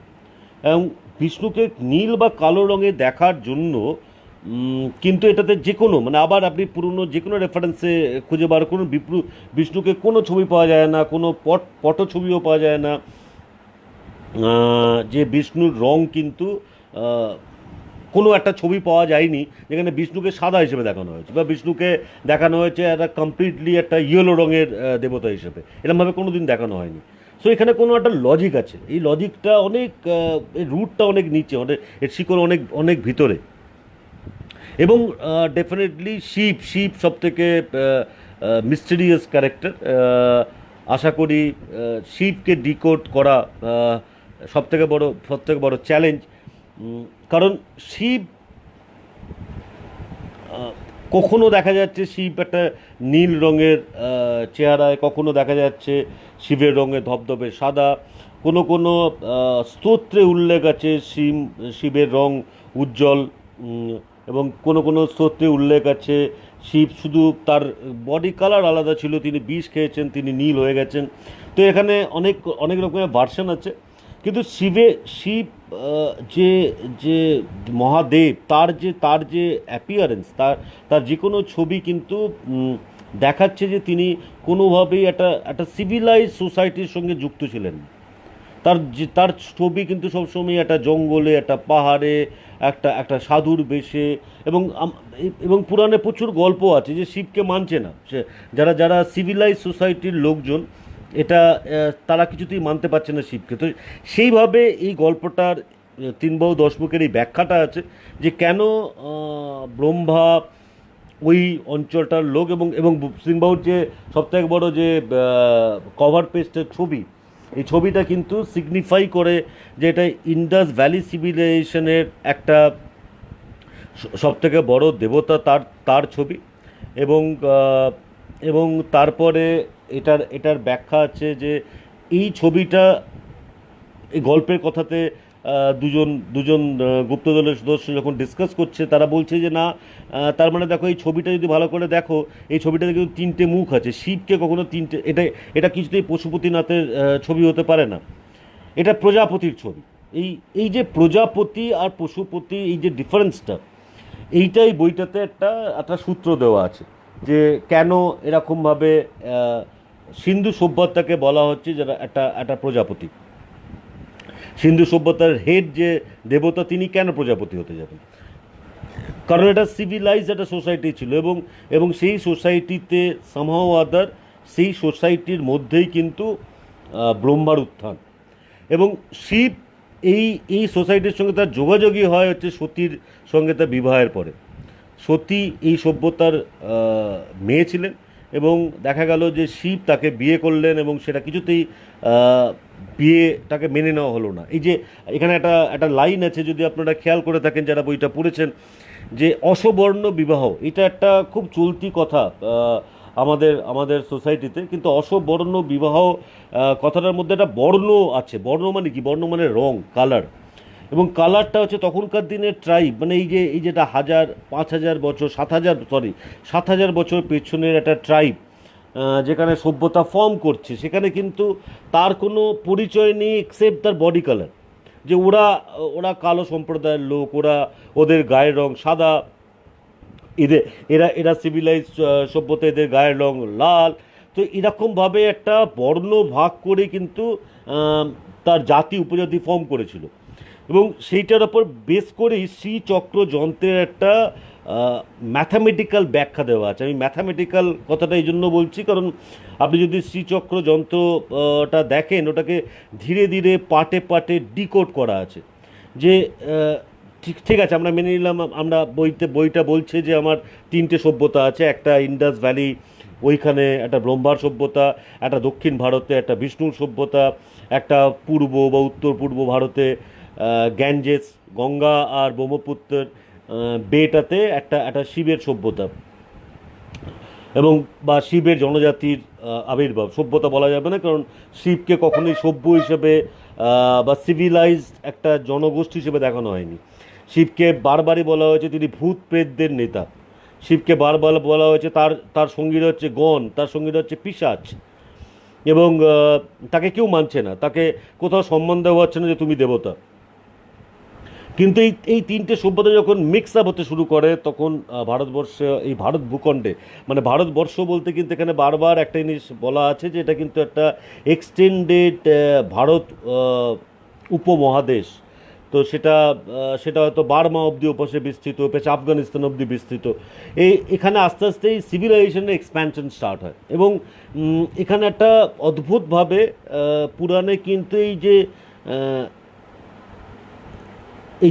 এবং বিষ্ণুকে নীল বা কালো রঙে দেখার জন্য কিন্তু এটাতে যে কোনো, মানে আবার আপনি পুরনো যে কোনো রেফারেন্সে খুঁজে বার করুন, বিষ্ণুকে কোনো ছবি পাওয়া যায় না, কোনো পটছবিও পাওয়া যায় না যে বিষ্ণুর রং কিন্তু কোনো একটা ছবি পাওয়া যায়নি যেখানে বিষ্ণুকে সাদা হিসেবে দেখানো হয়েছে, বা বিষ্ণুকে দেখানো হয়েছে একটা কমপ্লিটলি একটা ইয়েলো রঙের দেবতা হিসেবে, এরকমভাবে কোনো দিন দেখানো হয়নি। সো এখানে কোনো একটা লজিক আছে, এই লজিকটা অনেক, এর রুটটা অনেক নিচে, এর শিকড় অনেক অনেক ভিতরে। এবং ডেফিনেটলি শিব সব থেকে মিস্টেরিয়াস ক্যারেক্টার। আশা করি শিবকে ডিকোড করা সবথেকে বড় চ্যালেঞ্জ, কারণ শিব কখনো দেখা যাচ্ছে শিব একটা নীল রঙের চেহারায়, কখনো দেখা যাচ্ছে শিবের রঙে ধবধবে সাদা, কোনো স্তোত্রে উল্লেখ আছে শিবের রং উজ্জ্বল, এবং কোনো স্তোত্রে উল্লেখ আছে শিব শুধু তার বডি কালার আলাদা ছিল, তিনি বিষ খেয়েছেন, তিনি নীল হয়ে গেছেন। তো এখানে অনেক রকমের ভার্সন আছে, কিন্তু শিব যে যে মহাদেব, তার যে অ্যাপিয়ারেন্স, তার যে কোনো ছবি কিন্তু দেখাচ্ছে যে তিনি কোনোভাবেই একটা সিভিলাইজ সোসাইটির সঙ্গে যুক্ত ছিলেন। তার ছবি কিন্তু সবসময় একটা জঙ্গলে, একটা পাহাড়ে, একটা সাধুর বেশে, এবং পুরাণে প্রচুর গল্প আছে যে শিবকে মানছে না সে, যারা সিভিলাইজ সোসাইটির লোকজন, এটা তারা কিছুতেই মানতে পারছে না শিবকে। তো সেইভাবে এই গল্পটার 3 বাহু 10 মুখের এই ব্যাখ্যাটা আছে যে কেন ব্রহ্মা ওই অঞ্চলটার লোক, এবং 3 বাহুর যে সবথেকে বড় যে কভার পেস্টের ছবি, এই ছবিটা কিন্তু সিগনিফাই করে যে এটা ইন্ডাস ভ্যালি সিভিলাইজেশনের একটা সবথেকে বড় দেবতা, তার ছবি। এবং তারপরে এটার ব্যাখ্যা আছে যে এই ছবিটা, এই গল্পের কথাতে দুজন গুপ্তদলের সদস্য যখন ডিসকাস করছে, তারা বলছে যে না, তার মানে দেখো এই ছবিটা যদি ভালো করে দেখো, এই ছবিটাতে কিন্তু 3টে মুখ আছে, শিবকে কখনো 3টে, এটা কিছুতেই পশুপতিনাথের ছবি হতে পারে না, এটা প্রজাপতির ছবি। এই যে প্রজাপতি আর পশুপতি, এই যে ডিফারেন্সটা, এইটাই বইটাতে একটা একটা সূত্র দেওয়া আছে যে কেন এরকমভাবে সিন্ধু সভ্যতাকে বলা হচ্ছে যারা একটা একটা প্রজাপতি। সিন্ধু সভ্যতার হেড যে দেবতা তিনি কেন প্রজাপতি হতে যাবেন? কারণ এটা সিভিলাইজ একটা সোসাইটি ছিল, এবং এবং সেই সোসাইটিতে সামহাও আদার সেই সোসাইটির মধ্যেই কিন্তু ব্রহ্মার উত্থান, এবং শিব এই এই সোসাইটির সঙ্গে তার যোগাযোগই হয় হচ্ছে সতীর সঙ্গে তার বিবাহের পরে। সতী এই সভ্যতার মেয়ে ছিলেন, এবং দেখা গেল যে শিব তাকে বিয়ে করলেন, এবং সেটা কিছুতেই বিয়েটাকে মেনে নেওয়া হলো না। এই যে এখানে একটা একটা লাইন আছে, যদি আপনারা খেয়াল করে থাকেন যারা বইটা পড়েছেন, যে অসবর্ণ বিবাহ, এটা একটা খুব চলতি কথা আমাদের আমাদের সোসাইটিতে। কিন্তু অসবর্ণ বিবাহ কথাটার মধ্যে একটা বর্ণ আছে। বর্ণ মানে কি? বর্ণ মানে রং, কালার। এবং কালারটা হচ্ছে তখনকার দিনের ট্রাইব, মানে এই যেটা 5,000 বছর 7,000 বছর পেছনের একটা ট্রাইব যেখানে সভ্যতা ফর্ম করছে, সেখানে কিন্তু তার কোনো পরিচয় নেই এক্সেপ্ট তার বডি কালার। যে ওরা ওরা কালো সম্প্রদায়ের লোক, ওদের গায়ের রং সাদা, এদের এরা এরা সিভিলাইজ সভ্যতা, এদের গায়ের রং লাল। তো এরকমভাবে একটা বর্ণ ভাগ করে কিন্তু তার জাতি উপজাতি ফর্ম করেছিল, এবং সেইটার ওপর বেস করেই শ্রীচক্র যন্ত্রের একটা ম্যাথামেটিক্যাল ব্যাখ্যা দেওয়া আছে। আমি ম্যাথামেটিক্যাল কথাটা এই জন্য বলছি কারণ আপনি যদি শ্রীচক্র যন্ত্রটা দেখেন, ওটাকে ধীরে ধীরে পার্টে পার্টে ডিকোড করা আছে। যে ঠিক ঠিক আছে, আমরা মেনে নিলাম, আমরা বইটা বলছে যে আমার 3টে সভ্যতা আছে। একটা ইন্ডাস ভ্যালি, ওইখানে একটা ব্রহ্মার সভ্যতা, একটা দক্ষিণ ভারতে একটা বিষ্ণুর সভ্যতা, একটা পূর্ব বা উত্তর পূর্ব ভারতে গ্যাঞ্জেস, গঙ্গা আর ব্রহ্মপুত্রের বেটাতে একটা একটা শিবের সভ্যতা, এবং বা শিবের জনজাতির আবির্ভাব। সভ্যতা বলা যাবে না, কারণ শিবকে কখনোই সভ্য হিসেবে বা সিভিলাইজড একটা জনগোষ্ঠী হিসেবে দেখানো হয়নি। শিবকে বারবারই বলা হয়েছে তিনি ভূত প্রেতদের নেতা। শিবকে বারবার বলা হয়েছে তার তার সঙ্গীরা হচ্ছে গণ, তার সঙ্গীরা হচ্ছে পিশাচ, এবং তাকে কেউ মানছে না, তাকে কোথাও সম্মান দেওয়া হচ্ছে না যে তুমি দেবতা। কিন্তু এই 3টে সভ্যতা যখন মিক্স আপ হতে শুরু করে, তখন ভারতবর্ষে, এই ভারত ভূখণ্ডে, মানে ভারতবর্ষ বলতে কিন্তু এখানে বারবার একটা জিনিস বলা আছে যে এটা কিন্তু একটা এক্সটেন্ডেড ভারত উপমহাদেশ। তো সেটা হয়তো বার্মা অবধি ওপাশে বিস্তৃত, পেছে আফগানিস্তান অবধি বিস্তৃত। এখানে আস্তে আস্তে এই সিভিলাইজেশনের এক্সপ্যানশন স্টার্ট হয়, এবং এখানে একটা অদ্ভুতভাবে পুরাণে কিন্তু এই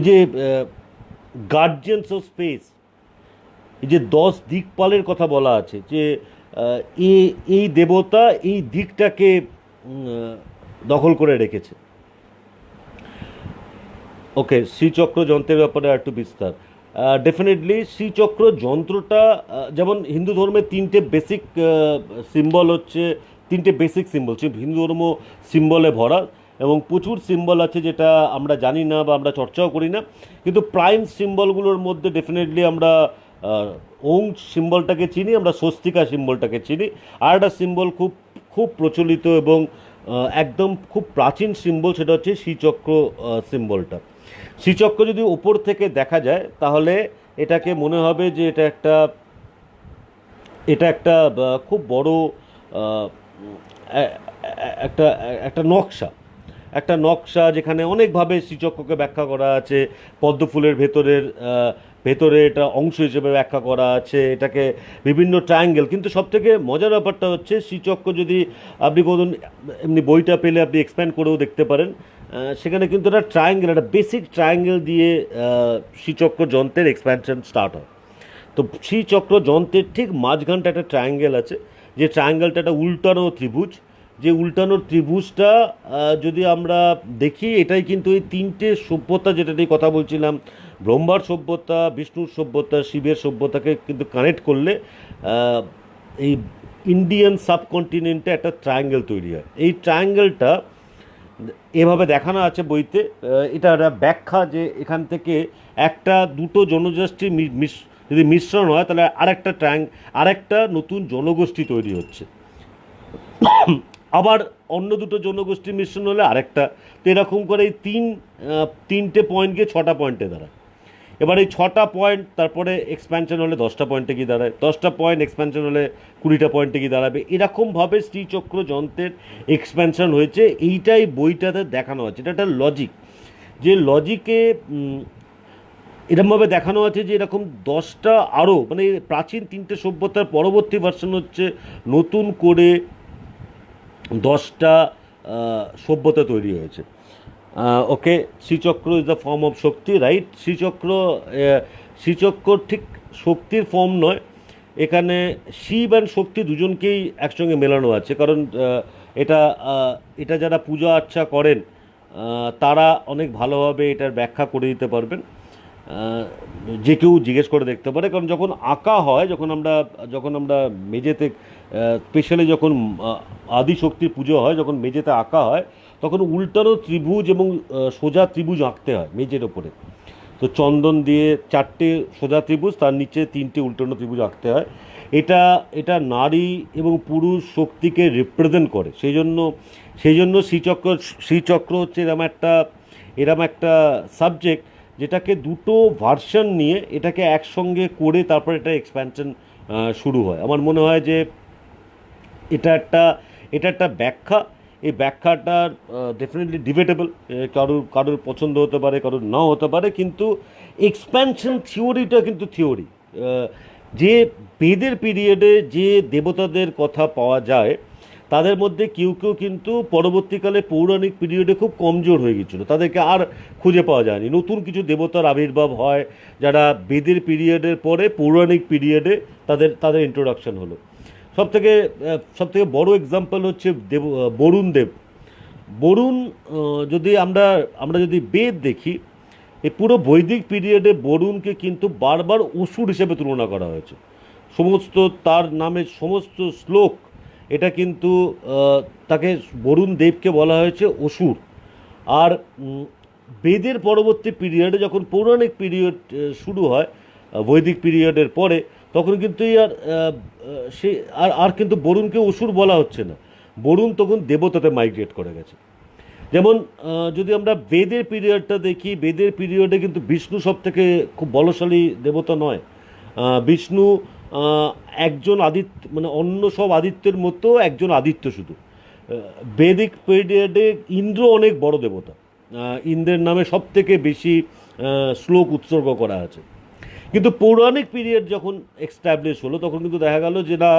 যে গার্জিয়ানস অফ স্পেস, এই যে 10 দিকপালের কথা বলা আছে, যে এই দেবতা এই দিকটাকে দখল করে রেখেছে। ওকে, শ্রীচক্র যন্ত্রের ব্যাপারে আর একটু বিস্তার। ডেফিনেটলি শ্রীচক্র যন্ত্রটা যেমন হিন্দু ধর্মের 3টে বেসিক সিম্বল হচ্ছে, 3টে বেসিক সিম্বল হিন্দু ধর্ম সিম্বলে ভরা, এবং প্রচুর সিম্বল আছে যেটা আমরা জানি না বা আমরা চর্চাও করি না। কিন্তু প্রাইম সিম্বলগুলোর মধ্যে ডেফিনেটলি আমরা ওং সিম্বলটাকে চিনি, আমরা স্বস্তিকা সিম্বলটাকে চিনি। আর একটা সিম্বল খুব খুব প্রচলিত এবং একদম খুব প্রাচীন সিম্বল, সেটা হচ্ছে শ্রীচক্র সিম্বলটা। শ্রীচক্র যদি ওপর থেকে দেখা যায় তাহলে এটাকে মনে হবে যে এটা একটা খুব বড় একটা একটা নকশা, একটা নকশা যেখানে অনেকভাবে শ্রীচক্রকে ব্যাখ্যা করা আছে। পদ্মফুলের ভেতরে এটা অংশ হিসেবে ব্যাখ্যা করা আছে, এটাকে বিভিন্ন ট্রায়াঙ্গেল। কিন্তু সবথেকে মজার ব্যাপারটা হচ্ছে শ্রীচক্র যদি আপনি কোনো এমনি বইটা পেলে আপনি এক্সপ্যান্ড করেও দেখতে পারেন, সেখানে কিন্তু একটা ট্রায়াঙ্গেল, একটা বেসিক ট্রায়াঙ্গেল দিয়ে শ্রীচক্র যন্ত্রের এক্সপ্যানশন স্টার্ট হয়। তো শ্রীচক্র যন্ত্রের ঠিক মাঝখানটা একটা ট্রায়াঙ্গেল আছে, যে ট্রায়াঙ্গেলটা একটা উল্টানো ত্রিভুজ। যে উল্টানো ত্রিভুজটা যদি আমরা দেখি, এটাই কিন্তু এই 3টে সভ্যতা যেটা নিয়ে কথা বলছিলাম, ব্রহ্মার সভ্যতা, বিষ্ণুর সভ্যতা, শিবের সভ্যতাকে কিন্তু কানেক্ট করলে এই ইন্ডিয়ান সাবকন্টিনেন্টে একটা ট্রায়াঙ্গেল তৈরি হয়। এই ট্রায়াঙ্গেলটা এভাবে দেখানো আছে বইতে। এটা একটা ব্যাখ্যা যে এখান থেকে একটা দুটো জনগোষ্ঠী যদি মিশ্রণ হয় তাহলে আরেকটা নতুন জনগোষ্ঠী তৈরি হচ্ছে, আবার অন্য দুটো জনগোষ্ঠীর মিশ্রণ হলে আরেকটা। তো এরকম করে এই 3টে পয়েন্ট গিয়ে 6টা পয়েন্টে দাঁড়ায়। এবার এই 6টা পয়েন্ট তারপরে এক্সপ্যানশন হলে 10টা পয়েন্টে গিয়ে দাঁড়ায়, 10টা পয়েন্ট এক্সপ্যানশন হলে 20টা পয়েন্টে গিয়ে দাঁড়াবে। এরকমভাবে শ্রীচক্র যন্ত্রের এক্সপ্যানশন হয়েছে, এইটাই বইটাতে দেখানো আছে। এটা একটা লজিক, যে লজিকে এরকমভাবে দেখানো আছে যে এরকম 10টা আরও, মানে প্রাচীন 3টে সভ্যতার পরবর্তী ভার্সন হচ্ছে নতুন করে 10টা সভ্যতা তৈরি হয়েছে। Okay, Sri Chakra is the form of Shakti, right? Sri Chakra ঠিক শক্তির ফর্ম নয়, এখানে শিব অ্যান্ড শক্তি দুজনকেই একসঙ্গে মেলানো আছে। কারণ এটা এটা যারা পূজা আর্চা করেন তারা অনেক ভালোভাবে এটার ব্যাখ্যা করে দিতে পারবেন। যে কেউ জিজ্ঞেস করে দেখতে পারে। কারণ যখন আঁকা হয়, যখন আমরা মেঝেতে, স্পেশালি যখন আদিশক্তির পুজো হয়, যখন মেঝেতে আঁকা হয়, তখন উল্টানো ত্রিভুজ এবং সোজা ত্রিভুজ আঁকতে হয় মেঝের ওপরে। তো চন্দন দিয়ে 4টে সোজা ত্রিভুজ, তার নিচে 3টে উল্টানো ত্রিভুজ আঁকতে হয়। এটা এটা নারী এবং পুরুষ শক্তিকে রিপ্রেজেন্ট করে। সেই জন্য শ্রীচক্র হচ্ছে এরম একটা সাবজেক্ট, যেটাকে দুটো ভার্সন নিয়ে এটাকে একসঙ্গে করে তারপর এটা এক্সপ্যানশন শুরু হয়। আমার মনে হয় যে এটা একটা ব্যাখ্যা। এই ব্যাখ্যাটা ডেফিনেটলি ডিবেটেবল, কারোর পছন্দ হতে পারে, কারোর নাও হতে পারে, কিন্তু এক্সপ্যানশন থিওরিটা কিন্তু থিওরি। যে বেদের পিরিয়ডে যে দেবতাদের কথা পাওয়া যায়, তাদের মধ্যে কেউ কেউ কিন্তু পরবর্তীকালে পৌরাণিক পিরিয়ডে খুব কমজোর হয়ে গেছিলো, তাদেরকে আর খুঁজে পাওয়া যায়নি। নতুন কিছু দেবতার আবির্ভাব হয় যারা বেদের পিরিয়ডের পরে পৌরাণিক পিরিয়ডে তাদের ইন্ট্রোডাকশন হলো। সবথেকে বড় এক্সাম্পল হচ্ছে বরুণ দেব। বরুণ, যদি আমরা যদি বেদ দেখি, এই পুরো বৈদিক পিরিয়ডে বরুণকে কিন্তু বারবার অসুর হিসেবে তুলনা করা হয়েছে। সমস্ত তার নামে সমস্ত শ্লোক, এটা কিন্তু তাকে, বরুণ দেবকে বলা হয়েছে অসুর। আর বেদের পরবর্তী পিরিয়ডে যখন পৌরাণিক পিরিয়ড শুরু হয় বৈদিক পিরিয়ডের পরে, তখন কিন্তু সে আর কিন্তু বরুণকে অসুর বলা হচ্ছে না, বরুণ তখন দেবতাতে মাইগ্রেট করে গেছে। যেমন যদি আমরা বেদের পিরিয়ডটা দেখি, বেদের পিরিয়ডে কিন্তু বিষ্ণু সব থেকে খুব বলশালী দেবতা নয়। বিষ্ণু একজন আদিত্য, মানে অন্য সব আদিত্যের মতো একজন আদিত্য শুধু। বেদিক পিরিয়ডে ইন্দ্র অনেক বড় দেবতা, ইন্দ্রের নামে সব থেকে বেশি শ্লোক উৎসর্গ করা আছে। কিন্তু পৌরাণিক পিরিয়ড যখন এস্টাবলিশ হলো, তখন কিন্তু দেখা গেল যে না,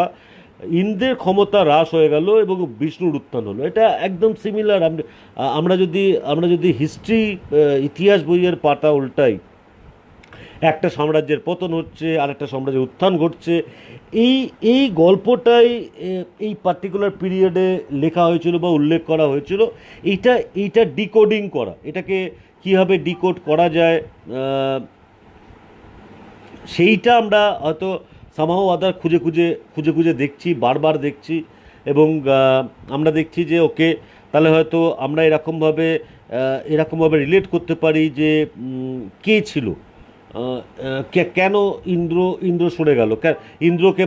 ইন্দ্রের ক্ষমতা হ্রাস হয়ে গেল এবং বিষ্ণুর উত্থান হলো। এটা একদম সিমিলার। আমরা যদি হিস্ট্রি, ইতিহাস বইয়ের পাতা উল্টাই, একটা সাম্রাজ্যের পতন হচ্ছে আর একটা সাম্রাজ্যের উত্থান ঘটছে, এই গল্পটাই এই পার্টিকুলার পিরিয়ডে লেখা হয়েছিল বা উল্লেখ করা হয়েছিল। এইটা ডিকোডিং করা, এটাকে কীভাবে ডিকোড করা যায়, সেইটা আমরা হয়তো সামহাও আদার খুঁজে দেখছি, বারবার দেখছি। এবং আমরা দেখছি যে ওকে, তাহলে হয়তো আমরা এরকমভাবে রিলেট করতে পারি যে কে ছিল, কেন ইন্দ্র সরে গেল, ইন্দ্রকে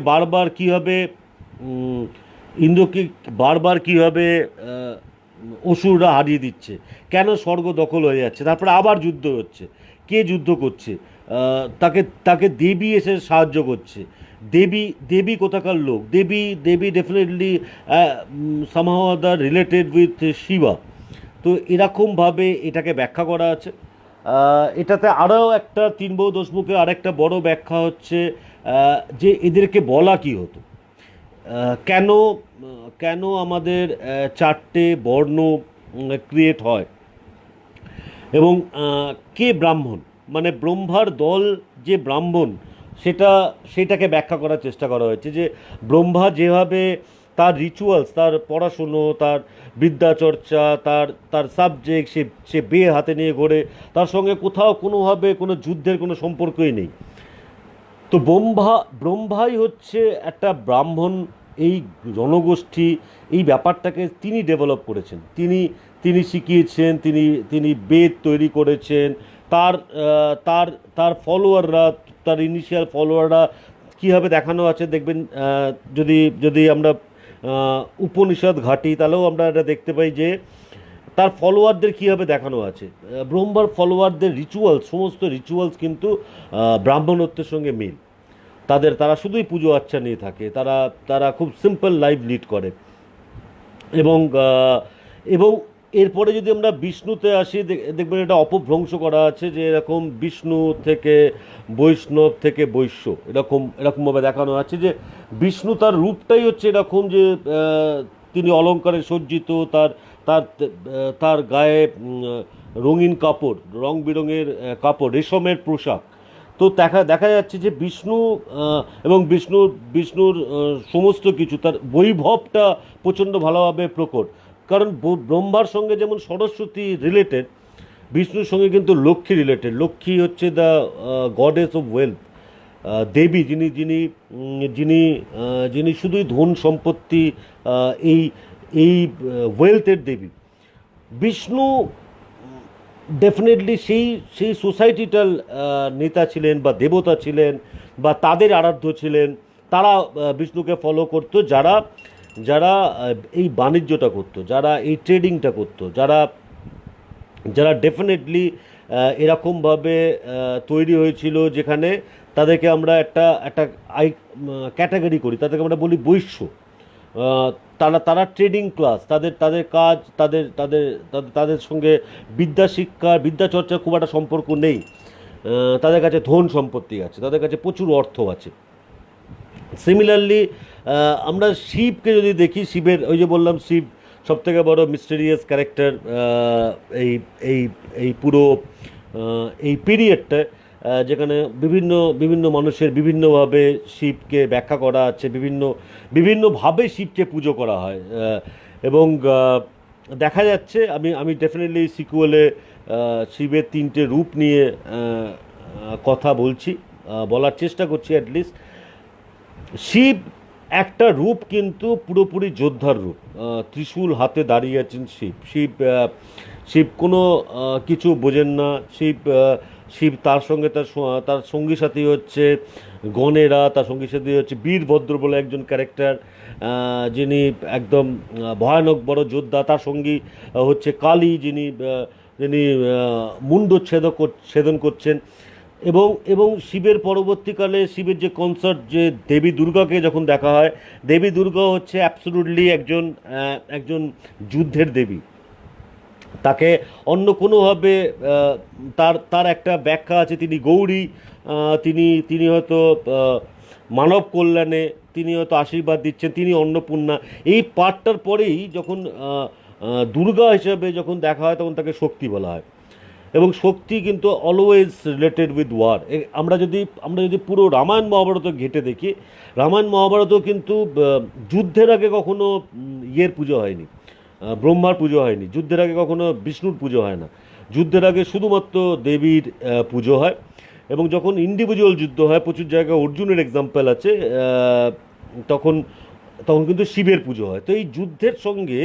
বারবার কীভাবে অসুররা হারিয়ে দিচ্ছে, কেন স্বর্গ দখল হয়ে যাচ্ছে, তারপরে আবার যুদ্ধ হচ্ছে, কে যুদ্ধ করছে, তাকে দেবী এসে সাহায্য করছে। দেবী কোথাকার লোক? Devi definitely somehow other related with Shiva. তো এরকমভাবে এটাকে ব্যাখ্যা করা আছে। এটাতে আরও একটা 3 বউ 10 মুখে আরেকটা বড় ব্যাখ্যা হচ্ছে যে এদেরকে বলা কি হতো, কেন আমাদের 4টে বর্ণ ক্রিয়েট হয়, এবং কে ব্রাহ্মণ, মানে ব্রহ্মার দল যে ব্রাহ্মণ, সেটাকে ব্যাখ্যা করার চেষ্টা করা হয়েছে। যে ব্রহ্মা যেভাবে তার রিচুয়ালস, তার পড়াশুনো, তার বিদ্যাচর্চা, তার সাবজেক্ট, সে বিয়ে হাতে নিয়ে ঘোরে, তার সঙ্গে কোথাও কোনোভাবে কোনো যুদ্ধের কোনো সম্পর্কই নেই। তো ব্রহ্মাই হচ্ছে একটা ব্রাহ্মণ, এই জনগোষ্ঠী, এই ব্যাপারটাকে তিনি ডেভেলপ করেছেন, তিনি শিখিয়েছেন, তিনি বেদ তৈরি করেছেন। তার তার তার ফলোয়াররা, তার ইনিশিয়াল ফলোয়াররা কীভাবে দেখানো আছে দেখবেন। যদি আমরা উপনিষদ ঘাঁটি, তাহলেও আমরা এটা দেখতে পাই যে তার ফলোয়ারদের কীভাবে দেখানো আছে। ব্রহ্মার ফলোয়ারদের রিচুয়ালস, সমস্ত রিচুয়ালস কিন্তু ব্রাহ্মণত্বের সঙ্গে মিল। তারা শুধুই পুজো আচ্ছা নিয়ে থাকে, তারা তারা খুব সিম্পল লাইফ লিড করে। এবং এবং এরপরে যদি আমরা বিষ্ণুতে আসি, দেখবেন এটা অপভ্রংশ করা আছে যে এরকম বিষ্ণু থেকে বৈষ্ণব থেকে বৈশ্য, এরকমভাবে দেখানো আছে যে বিষ্ণু তার রূপটাই হচ্ছে এরকম যে তিনি অলঙ্কারে সজ্জিত, তার তার তার গায়ে রঙিন কাপড়, রং বেরঙের কাপড়, রেশমের পোশাক। তো দেখা দেখা যাচ্ছে যে বিষ্ণু এবং বিষ্ণুর সমস্ত কিছু, তার বৈভবটা প্রচণ্ড ভালোভাবে প্রকট। কারণ ব্রহ্মার সঙ্গে যেমন সরস্বতী রিলেটেড, বিষ্ণুর সঙ্গে কিন্তু লক্ষ্মী রিলেটেড। লক্ষ্মী হচ্ছে দ্য গডেস অফ ওয়েলথ, দেবী, যিনি যিনি যিনি যিনি শুধুই ধন সম্পত্তি, এই এই ওয়েলথের দেবী। বিষ্ণু ডেফিনেটলি সেই সেই সোসাইটিটাল নেতা ছিলেন বা দেবতা ছিলেন বা তাদের আরাধ্য ছিলেন। তারা বিষ্ণুকে ফলো করতো, যারা যারা এই বাণিজ্যটা করতো, যারা এই ট্রেডিংটা করতো, যারা যারা ডেফিনেটলি এরকমভাবে তৈরি হয়েছিল যেখানে তাদেরকে আমরা একটা একটা ক্যাটাগরি করি, তাদেরকে আমরা বলি বৈশ্য। তারা তারা ট্রেডিং ক্লাস, তাদের তাদের কাজ, তাদের তাদের তাদের সঙ্গে বিদ্যা চর্চার খুব একটা সম্পর্ক নেই। তাদের কাছে ধন সম্পত্তি আছে, তাদের কাছে প্রচুর অর্থ আছে। সিমিলারলি আমরা শিবকে যদি দেখি, শিবের ওই যে বললাম, শিব সবথেকে বড় মিস্টেরিয়াস ক্যারেক্টার এই এই এই পুরো এই পিরিয়ডটা, যেখানে বিভিন্ন বিভিন্ন মানুষের বিভিন্নভাবে শিবকে ব্যাখ্যা করা আছে, বিভিন্নভাবে শিবকে পুজো করা হয়। এবং দেখা যাচ্ছে, আমি আমি ডেফিনেটলি সিকুয়েলে শিবের তিনটে রূপ নিয়ে কথা বলছি, বলার চেষ্টা করছি অ্যাটলিস্ট। শিব একটা রূপ কিন্তু পুরোপুরি যোদ্ধার রূপ। ত্রিশূল হাতে দাঁড়িয়ে আছেন শিব। শিব কোনো কিছু বোঝেন না। শিব তার সঙ্গে তার সঙ্গী সাথী হচ্ছে গণেরা, তার সঙ্গী সাথী হচ্ছে বীরভদ্র বলে একজন ক্যারেক্টার, যিনি একদম ভয়ানক বড় যোদ্ধা। তার সঙ্গী হচ্ছে কালী, যিনি যিনি ছেদন করছেন। এবং শিবের পরবর্তীকালে শিবের যে কনসার্ট, যে দেবী দুর্গাকে যখন দেখা হয়, দেবী দুর্গা হচ্ছে অ্যাবসলিউটলি একজন যুদ্ধের দেবী। তাকে অন্য কোনোভাবে তার তার একটা ব্যাখ্যা আছে, তিনি গৌরী, তিনি তিনি হয়তো মানব কল্যাণে, তিনি হয়তো আশীর্বাদ দিচ্ছেন, তিনি অন্নপূর্ণা। এই পার্টটার পরেই যখন দুর্গা হিসেবে যখন দেখা হয়, তখন তাকে শক্তি বলা হয়। এবং শক্তি কিন্তু অলওয়েজ রিলেটেড উইথ ওয়ার। আমরা যদি পুরো রামায়ণ মহাভারত ঘেঁটে দেখি, রামায়ণ মহাভারতও কিন্তু যুদ্ধের আগে কখনো ইয়ের পুজো হয়নি, ব্রহ্মার পুজো হয়নি। যুদ্ধের আগে কখনো বিষ্ণুর পুজো হয় না। যুদ্ধের আগে শুধুমাত্র দেবীর পুজো হয়। এবং যখন ইন্ডিভিজুয়াল যুদ্ধ হয়, প্রচুর জায়গায় অর্জুনের এক্সাম্পল আছে, তখন তখন কিন্তু শিবের পুজো হয়। তো এই যুদ্ধের সঙ্গে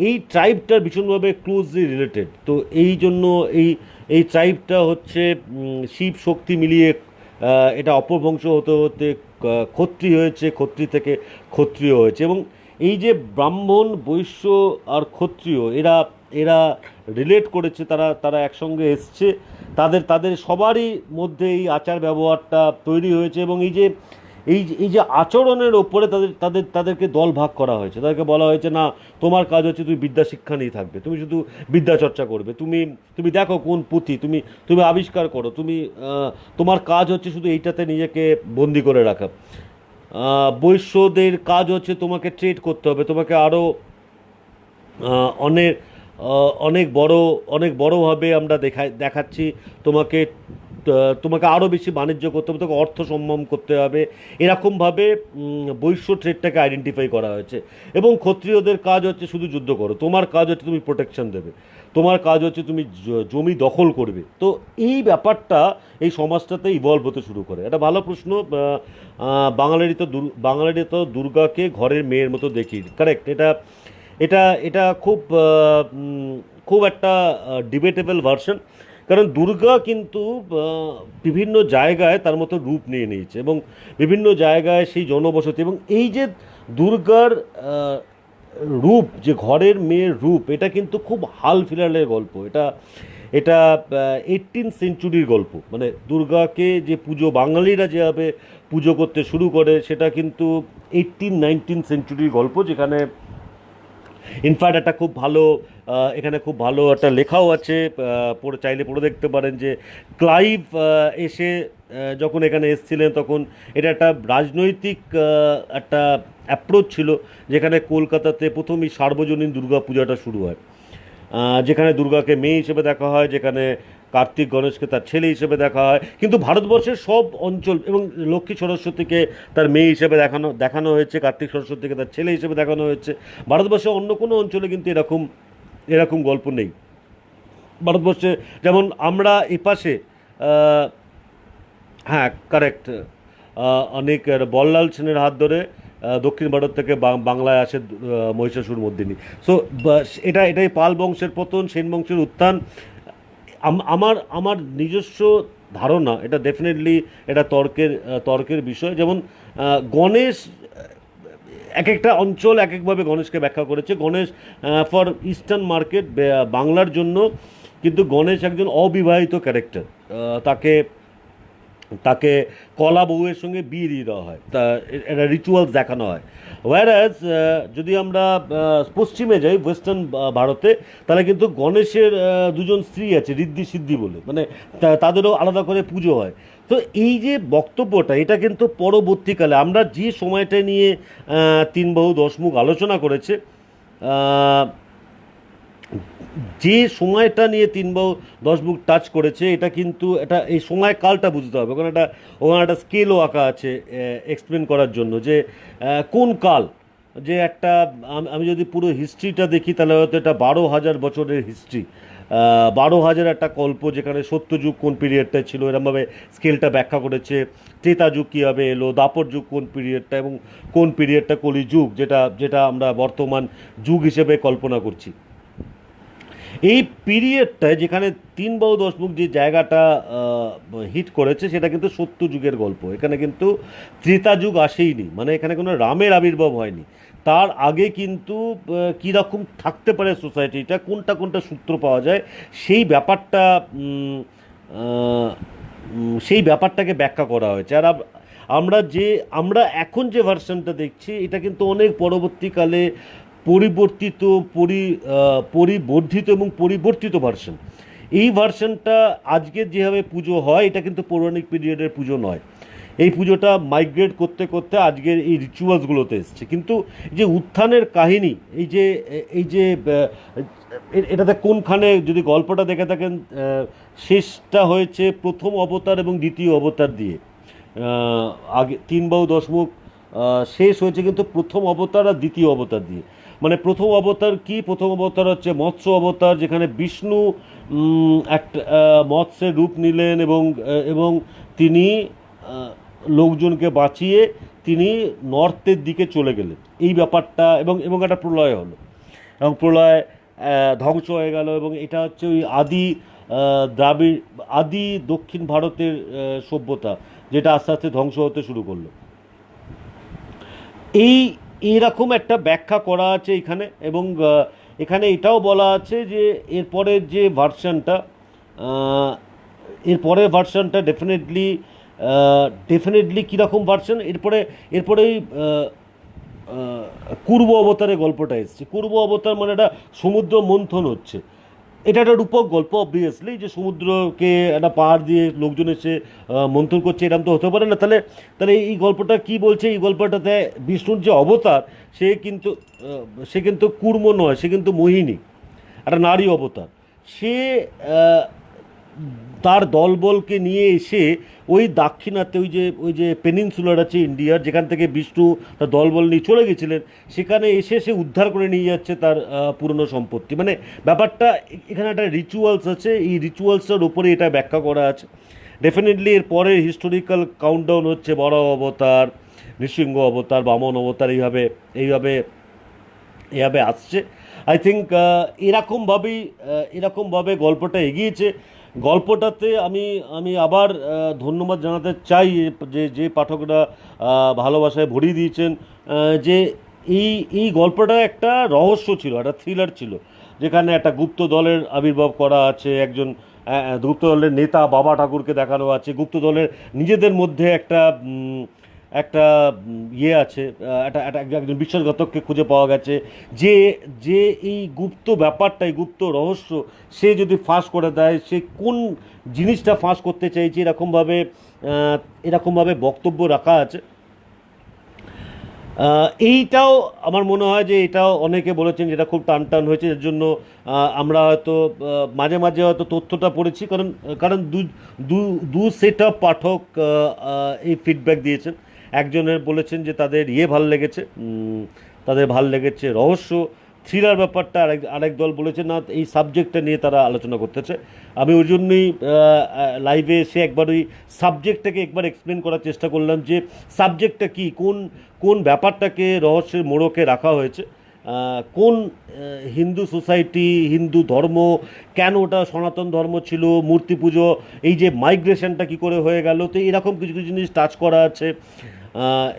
এই ট্রাইবটার ভীষণভাবে ক্লোজলি রিলেটেড। তো এই জন্য এই এই ট্রাইবটা হচ্ছে শিব শক্তি মিলিয়ে এটা অপভ্রংশ হতে হতে ক্ষত্রি হয়েছে, ক্ষত্রি থেকে ক্ষত্রিয় হয়েছে। এবং এই যে ব্রাহ্মণ, বৈশ্য আর ক্ষত্রিয়, এরা এরা রিলেট করেছে, তারা তারা একসঙ্গে এসছে, তাদের তাদের সবারই মধ্যে এই আচার ব্যবহারটা তৈরি হয়েছে। এবং এই যে আচরণের ওপরে তাদেরকে দল ভাগ করা হয়েছে। তাদেরকে বলা হয়েছে, না, তোমার কাজ হচ্ছে তুমি বিদ্যা শিক্ষা নিয়ে থাকবে, তুমি শুধু বিদ্যা চর্চা করবে, তুমি দেখো কোন পুঁথি, তুমি আবিষ্কার করো, তোমার কাজ হচ্ছে শুধু এইটাতে নিজেকে বন্দি করে রাখা। বৈশ্যদের কাজ হচ্ছে তোমাকে ট্রেড করতে হবে, তোমাকে আরও অনেক অনেক বড়োভাবে আমরা দেখাচ্ছি, তোমাকে আরও বেশি বাণিজ্য করতে হবে, তোমাকে অর্থ সম্ভব করতে হবে। এরকমভাবে বৈশ্য ট্রেডটাকে আইডেন্টিফাই করা হয়েছে। এবং ক্ষত্রিয়দের কাজ হচ্ছে শুধু যুদ্ধ করো, তোমার কাজ হচ্ছে তুমি প্রোটেকশন দেবে, তোমার কাজ হচ্ছে তুমি জমি দখল করবে। তো এই ব্যাপারটা এই সমাজটাতে ইভলভ হতে শুরু করে। একটা ভালো প্রশ্ন, বাঙালিরই তো দুর্গাকে ঘরের মেয়ের মতো দেখি, কারেক্ট? এটা এটা এটা খুব একটা ডিবেটেবল ভার্সন। কারণ দুর্গা কিন্তু বিভিন্ন জায়গায় তার মতো রূপ নিয়ে নিয়েছে, এবং বিভিন্ন জায়গায় সেই জনবসতি। এবং এই যে দুর্গার রূপ, যে ঘরের মেয়ের রূপ, এটা কিন্তু খুব হাল ফিলালের গল্প। এটা এটা 18th সেঞ্চুরির গল্প। মানে দুর্গাকে যে পুজো বাঙালিরা যেভাবে পুজো করতে শুরু করে, সেটা কিন্তু 18-19th সেঞ্চুরির গল্প, যেখানে ইনফ্যাক্ট একটা খুব ভালো এখানে খুব ভালো একটা লেখাও আছে, পড়ে চাইলে পড়ে দেখতে পারেন, যে ক্লাইভ এসে যখন এখানে এসেছিলেন, তখন এটা একটা রাজনৈতিক একটা অ্যাপ্রোচ ছিল, যেখানে কলকাতাতে প্রথমই সার্বজনীন দুর্গা পূজাটা শুরু হয়, যেখানে দুর্গাকে মেয়ে হিসেবে দেখা হয়, যেখানে কার্তিক গণেশকে তার ছেলে হিসেবে দেখা হয়। কিন্তু ভারতবর্ষের সব অঞ্চল, এবং লক্ষ্মী সরস্বতীকে তার মেয়ে হিসেবে দেখানো দেখানো হয়েছে, কার্তিক সরস্বতীকে তার ছেলে হিসেবে দেখানো হয়েছে। ভারতবর্ষের অন্য কোনো অঞ্চলে কিন্তু এরকম এরকম গল্প নেই। ভারতবর্ষে যেমন আমরা এপাশে, আহ, হ্যাঁ কারেক্ট, অনেক বল্লাল সেনের হাত ধরে দক্ষিণ ভারত থেকে বাংলায় আসে মহিষাসুর মর্দিনী। সো এটাই পাল বংশের পতন, সেন বংশের উত্থান। আমার আমার নিজস্ব ধারণা, এটা ডেফিনেটলি এটা তর্কের বিষয়। যেমন গণেশ, এক একটা অঞ্চল এক একভাবে গণেশকে ব্যাখ্যা করেছে। গণেশ ফর ইস্টার্ন মার্কেট, বাংলার জন্য কিন্তু গণেশ একজন অবিবাহিত ক্যারেক্টার। তাকে তাকে কলা বউয়ের সঙ্গে বিয়ে দিয়ে দেওয়া হয়, তা একটা রিচুয়ালস দেখানো হয়। ওয়ারাজ যদি আমরা পশ্চিমে যাই, ওয়েস্টার্ন ভারতে, তাহলে কিন্তু গণেশের দুজন স্ত্রী আছে, ঋদ্ধি সিদ্ধি বলে, মানে তাদেরও আলাদা করে পুজো হয়। তো এই যে বক্তব্যটা, এটা কিন্তু পরবর্তীকালে আমরা যে সময়টা নিয়ে তিন বাহু দশ মুখ আলোচনা করেছে, যে সময়টা নিয়ে তিন বাহু দশ বুক টাচ করেছে, এটা কিন্তু এটা এই সময় কালটা বুঝতে হবে। ওখানে একটা স্কেলও আঁকা আছে এক্সপ্লেন করার জন্য, যে কোন কাল, যে একটা আমি যদি পুরো হিস্ট্রিটা দেখি, তাহলে হয়তো এটা 12,000 বছরের হিস্ট্রি, 12,000 একটা কল্প, যেখানে সত্যযুগ কোন পিরিয়ডটায় ছিল এরমভাবে স্কেলটা ব্যাখ্যা করেছে। ত্রেতা যুগ কীভাবে এলো, দাপর যুগ কোন পিরিয়ডটা, এবং কোন পিরিয়ডটা কলিযুগ, যেটা যেটা আমরা বর্তমান যুগ হিসেবে কল্পনা করছি। এই পিরিয়ডটায় যেখানে তিন বাহু দশ মুখ যে জায়গাটা হিট করেছে, সেটা কিন্তু সত্য যুগের গল্প। এখানে কিন্তু ত্রেতা যুগ আসেইনি, মানে এখানে কোনো রামের আবির্ভাব হয়নি। তার আগে কিন্তু কীরকম থাকতে পারে সোসাইটিটা, কোনটা কোনটা সূত্র পাওয়া যায়, সেই ব্যাপারটা সেই ব্যাপারটাকে ব্যাখ্যা করা হয়েছে। আর আমরা এখন যে ভার্সনটা দেখছি, এটা কিন্তু অনেক পরবর্তীকালে পরিবর্তিত, পরিবর্ধিত এবং পরিবর্তিত ভার্সন। এই ভার্সনটা আজকের যেভাবে পুজো হয়, এটা কিন্তু পৌরাণিক পিরিয়ডের পুজো নয়। এই পুজোটা মাইগ্রেট করতে করতে আজকের এই রিচুয়ালসগুলোতে এসছে। কিন্তু যে উত্থানের কাহিনী, এই যে এটাতে কোনখানে যদি গল্পটা দেখে থাকেন, শেষটা হয়েছে প্রথম অবতার এবং দ্বিতীয় অবতার দিয়ে। আগে তিন বাহু দশ মুখ শেষ হয়েছে কিন্তু প্রথম অবতার আর দ্বিতীয় অবতার দিয়ে। মানে প্রথম অবতার কি, প্রথম অবতার হচ্ছে মৎস্য অবতার, যেখানে বিষ্ণু একটা মৎস্যের রূপ নিলেন, এবং তিনি লোকজনকে বাঁচিয়ে তিনি নর্থের দিকে চলে গেলেন, এই ব্যাপারটা। এবং একটা প্রলয় হলো, এবং প্রলয় ধ্বংস হয়ে গেল। এবং এটা হচ্ছে ওই দ্রাবিড় আদি দক্ষিণ ভারতের সভ্যতা, যেটা আস্তে আস্তে ধ্বংস হতে শুরু করলো। এই এরকম একটা ব্যাখ্যা করা আছে এখানে। এবং এখানে এটাও বলা আছে যে এরপরের ভার্সনটা ডেফিনেটলি কীরকম ভার্সন। এরপরে পূর্ব অবতারের গল্পটা এসছে। পূর্ব অবতার মানে একটা সমুদ্র মন্থন হচ্ছে। এটা একটা রূপক গল্প, অবভিয়াসলি, যে সমুদ্রকে একটা পাহাড় দিয়ে লোকজন এসে মন্থন করছে, এরকম তো হতে পারে না। তাহলে তাহলে এই গল্পটা কি বলছে? এই গল্পটাতে বিষ্ণুর যে অবতার, সে কিন্তু কুর্ম নয়, সে কিন্তু মোহিনী, একটা নারী অবতার। সে তার দলবলকে নিয়ে এসে ওই দাক্ষিণাত্যে, ওই যে পেনিনসুলার আছে ইন্ডিয়ার, যেখান থেকে বিষ্ণু তার দলবল নিয়ে চলে গেছিলেন, সেখানে এসে সে উদ্ধার করে নিয়ে যাচ্ছে তার পুরনো সম্পত্তি। মানে ব্যাপারটা এখানে একটা রিচুয়ালস আছে, এই রিচুয়ালসটার উপরে এটা ব্যাখ্যা করা আছে। ডেফিনেটলি এর পরের হিস্টোরিক্যাল কাউন্টডাউন হচ্ছে বড় অবতার, নৃসিংহ অবতার, বামন অবতার, এইভাবে আসছে। আই থিঙ্ক এরকমভাবে গল্পটা এগিয়েছে। গল্পটাতে আমি আবার ধন্যবাদ জানাতে চাই যে পাঠকরা ভালোবাসায় ভরিয়ে দিয়েছেন, যে এই এই গল্পটা একটা রহস্য ছিল, একটা থ্রিলার ছিল, যেখানে একটা গুপ্ত দলের আবির্ভাব করা আছে, একজন গুপ্ত দলের নেতা বাবা ঠাকুরকে দেখানো আছে, গুপ্ত দলের নিজেদের মধ্যে একটা একটা ইয়ে আছে, একজন বিশ্বাসঘাতককে খুঁজে পাওয়া গেছে, যে যে এই গুপ্ত ব্যাপারটা, এই গুপ্ত রহস্য সে যদি ফাঁস করে দেয়, সে কোন জিনিসটা ফাঁস করতে চাইছে, এরকমভাবে বক্তব্য রাখা আছে। এইটাও আমার মনে হয় যে এটাও অনেকে বলেছেন যেটা খুব টান টান হয়েছে, এর জন্য আমরা হয়তো মাঝে মাঝে হয়তো তথ্যটা পড়েছি, কারণ কারণ দু দু দু সেট অফ পাঠক এই ফিডব্যাক দিয়েছেন। একজনের বলেছেন যে তাদের ভাল লেগেছে, তাদের ভাল লেগেছে রহস্য থ্রিলার ব্যাপারটা, আরেক দল বলেছে না এই সাবজেক্টটা নিয়ে তারা আলোচনা করতেছে। আমি ওই জন্যই লাইভে এসে একবার ওই সাবজেক্টটাকে একবার এক্সপ্লেন করার চেষ্টা করলাম যে সাবজেক্টটা কি, কোন কোন ব্যাপারটাকে রহস্যের মোড়কে রাখা হয়েছে, কোন হিন্দু সোসাইটি, হিন্দু ধর্ম, কেন ওটা সনাতন ধর্ম ছিল, মূর্তি পুজো, এই যে মাইগ্রেশনটা কি করে হয়ে গেল, তো এরকম কিছু কিছু জিনিস টাচ করা আছে।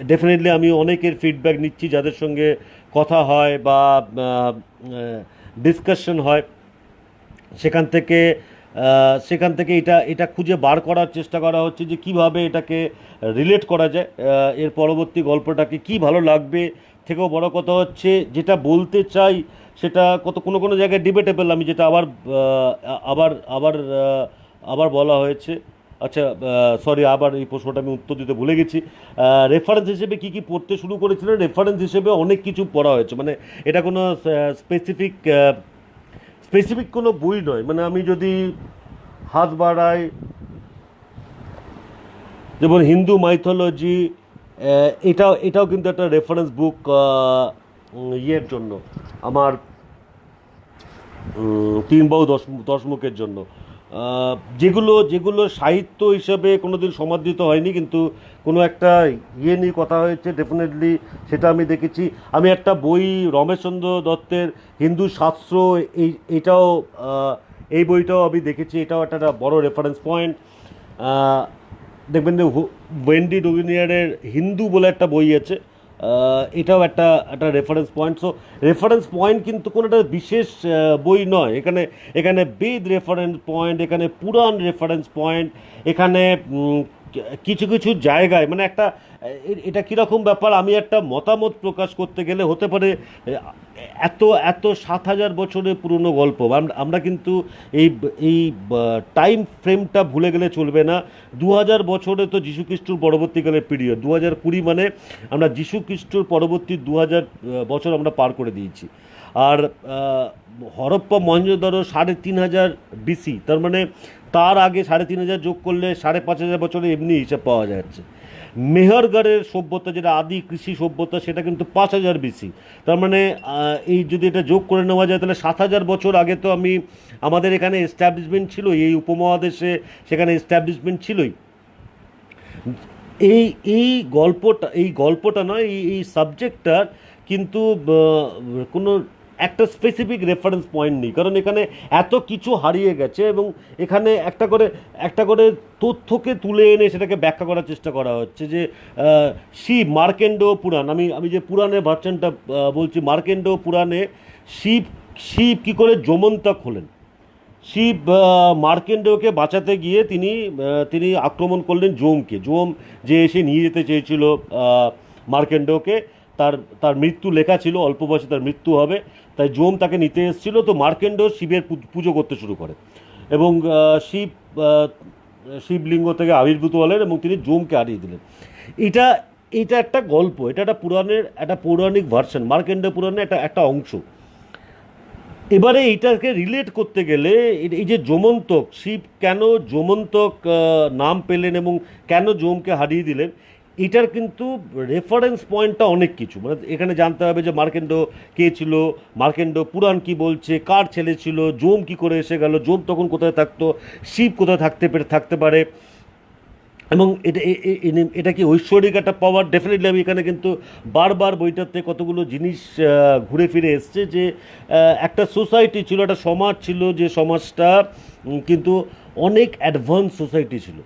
ডেফিনেটলি আমি অনেকের ফিডব্যাক নিচ্ছি, যাদের সঙ্গে কথা হয় বা ডিসকাশন হয়, সেখান থেকে এটা এটা খুঁজে বার করার চেষ্টা করা হচ্ছে যে কিভাবে এটাকে রিলেট করা যায়, এর পরবর্তী গল্পটাকে কি ভালো লাগবে। থেকেও বড় কথা হচ্ছে যেটা বলতে চাই সেটা কোনো কোনো জায়গায় ডিবেটেবল, আমি যেটা আবার আবার আবার বলা হয়েছে। আচ্ছা, সরি, আবার এই প্রশ্নটা আমি উত্তর দিতে ভুলে গেছি। রেফারেন্স হিসেবে কি কি পড়তে শুরু করেছিলেন? রেফারেন্স হিসেবে অনেক কিছু পড়া হয়েছে, মানে এটা কোনো স্পেসিফিক স্পেসিফিক কোনো বই নয়। মানে আমি যদি হাত বাড়াই, যেমন হিন্দু মাইথোলজি, এটাও কিন্তু একটা রেফারেন্স বুক ইয়ের জন্য, আমার তিন বাহু দশমুখের জন্য, যেগুলো যেগুলো সাহিত্য হিসেবে কোনোদিন সমাদৃত হয়নি, কিন্তু কোনো একটা নিয়ে কথা হয়েছে, ডেফিনেটলি সেটা আমি দেখেছি। আমি একটা বই রমেশচন্দ্র দত্তের হিন্দু শাস্ত্র, এটাও এই বইটাও আমি দেখেছি, এটাও একটা বড় রেফারেন্স পয়েন্ট। দেখবেন যে ওয়েন্ডি ডুগিনিয়ারের হিন্দু বলে একটা বই আছে, এটাও একটা একটা reference point. So reference point কিন্তু কোনো একটা বিশেষ বই নয়, এখানে এখানে বেদ রেফারেন্স পয়েন্ট, এখানে পুরাণ রেফারেন্স পয়েন্ট, এখানে কিছু কিছু জায়গায় মানে একটা এটা কীরকম ব্যাপার, আমি একটা মতামত প্রকাশ করতে গেলে হতে পারে এত এত 7,000 বছরের পুরনো গল্প, আমরা কিন্তু এই এই টাইম ফ্রেমটা ভুলে গেলে চলবে না। 2000 বছরে তো যীশুখ্রিস্টর পরবর্তীকালের পিরিয়ড, 2020 মানে আমরা যীশুখ্রিস্টর পরবর্তী 2000 বছর আমরা পার করে দিয়েছি। আর হরপ্পা মহেঞ্জোদারো 3,500 BC, তার মানে তার আগে 3,500 যোগ করলে 5,500 বছরে এমনি হিসাব পাওয়া যাচ্ছে। মেহরগড়ের সভ্যতা, যেটা আদি কৃষি সভ্যতা, সেটা কিন্তু 5,000 BC। তার মানে এই যদি এটা যোগ করে নেওয়া যায় তাহলে 7,000 বছর আগে তো আমাদের এখানে এস্টাবলিশমেন্ট ছিল, এই উপমহাদেশে সেখানে এস্টাবলিশমেন্ট ছিলই। এই এই গল্পটা নয়, এই সাবজেক্টটার কিন্তু কোনো একটা স্পেসিফিক রেফারেন্স পয়েন্ট নেই, কারণ এখানে এত কিছু হারিয়ে গেছে এবং এখানে একটা করে তথ্যকে তুলে এনে সেটাকে ব্যাখ্যা করার চেষ্টা করা হচ্ছে। যে শিব, মার্কেন্ড পুরাণ, আমি যে পুরাণের ভার্সনটা বলছি, মার্কেন্ড পুরাণে শিব শিব কী করে যমন্তক হলেন, শিব মার্কেন্ডেয়কে বাঁচাতে গিয়ে তিনি আক্রমণ করলেন যম যে এসে নিয়ে যেতে চেয়েছিল মার্কেন্ডেয়কে। তার তার মৃত্যু লেখা ছিল, অল্প বয়সে তার মৃত্যু হবে, তাই যম তাকে নিতে এসেছিল। তো মার্কেন্ডেয় শিবের পুজো করতে শুরু করে এবং শিব শিবলিঙ্গ থেকে আবির্ভূত হলেন এবং তিনি যমকে হারিয়ে দিলেন। এটা এটা একটা গল্প, এটা একটা পৌরাণিক ভার্সন, মার্কেন্ডেয় পুরাণের একটা অংশ। এবারে এইটাকে রিলেট করতে গেলে এই যে যমন্তক, শিব কেন যমন্তক নাম পেলেন এবং কেন যমকে হারিয়ে দিলেন, এটার কিন্তু রেফারেন্স পয়েন্টটা অনেক কিছু। মানে এখানে জানতে হবে যে মার্কেন্ড কে ছিল, মার্কেন্ড পুরাণ কি বলছে, কার ছেলে ছিল, যম কি করে এসে গেল, যম তখন কোথায় থাকতো, শিব কোথায় থাকতে পারে, এবং এটা কি ঐশ্বরিক একটা পাওয়ার। ডেফিনেটলি আমি এখানে কিন্তু বারবার বইটাতে কতগুলো জিনিস ঘুরে ফিরে এসছে, যে একটা সোসাইটি ছিল, একটা সমাজ ছিল, যে সমাজটা কিন্তু অনেক অ্যাডভান্স সোসাইটি ছিল,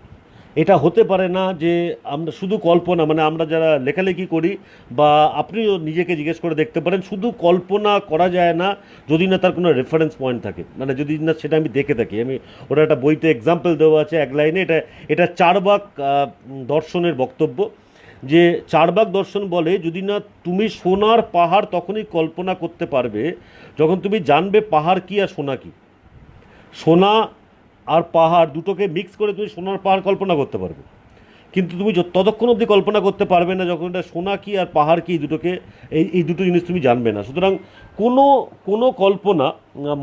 এটা হতে পারে না যে আমরা শুধু কল্পনা, মানে আমরা যারা লেখালেখি করি বা আপনিও নিজেকে জিজ্ঞেস করে দেখতে পারেন, শুধু কল্পনা করা যায় না যদি না তার কোনো রেফারেন্স পয়েন্ট থাকে, মানে যদি না সেটা আমি দেখে থাকি। আমি ওটা একটা বইতে এক্সাম্পল দেওয়া আছে এক লাইনে, এটা এটা চারবাক দর্শনের বক্তব্য, যে চারবাক দর্শন বলে যদি না তুমি সোনার পাহাড় তখনই কল্পনা করতে পারবে যখন তুমি জানবে পাহাড় কি আর সোনা কি। সোনা আর পাহাড় দুটোকে মিক্স করে তুমি সোনার পাহাড় কল্পনা করতে পারবে, কিন্তু তুমি ততক্ষণ অবধি কল্পনা করতে পারবে না যখন এটা সোনা কি আর পাহাড় কি দুটোকে, এই দুটো জিনিস তুমি জানবে না। সুতরাং কোনো কোনো কল্পনা,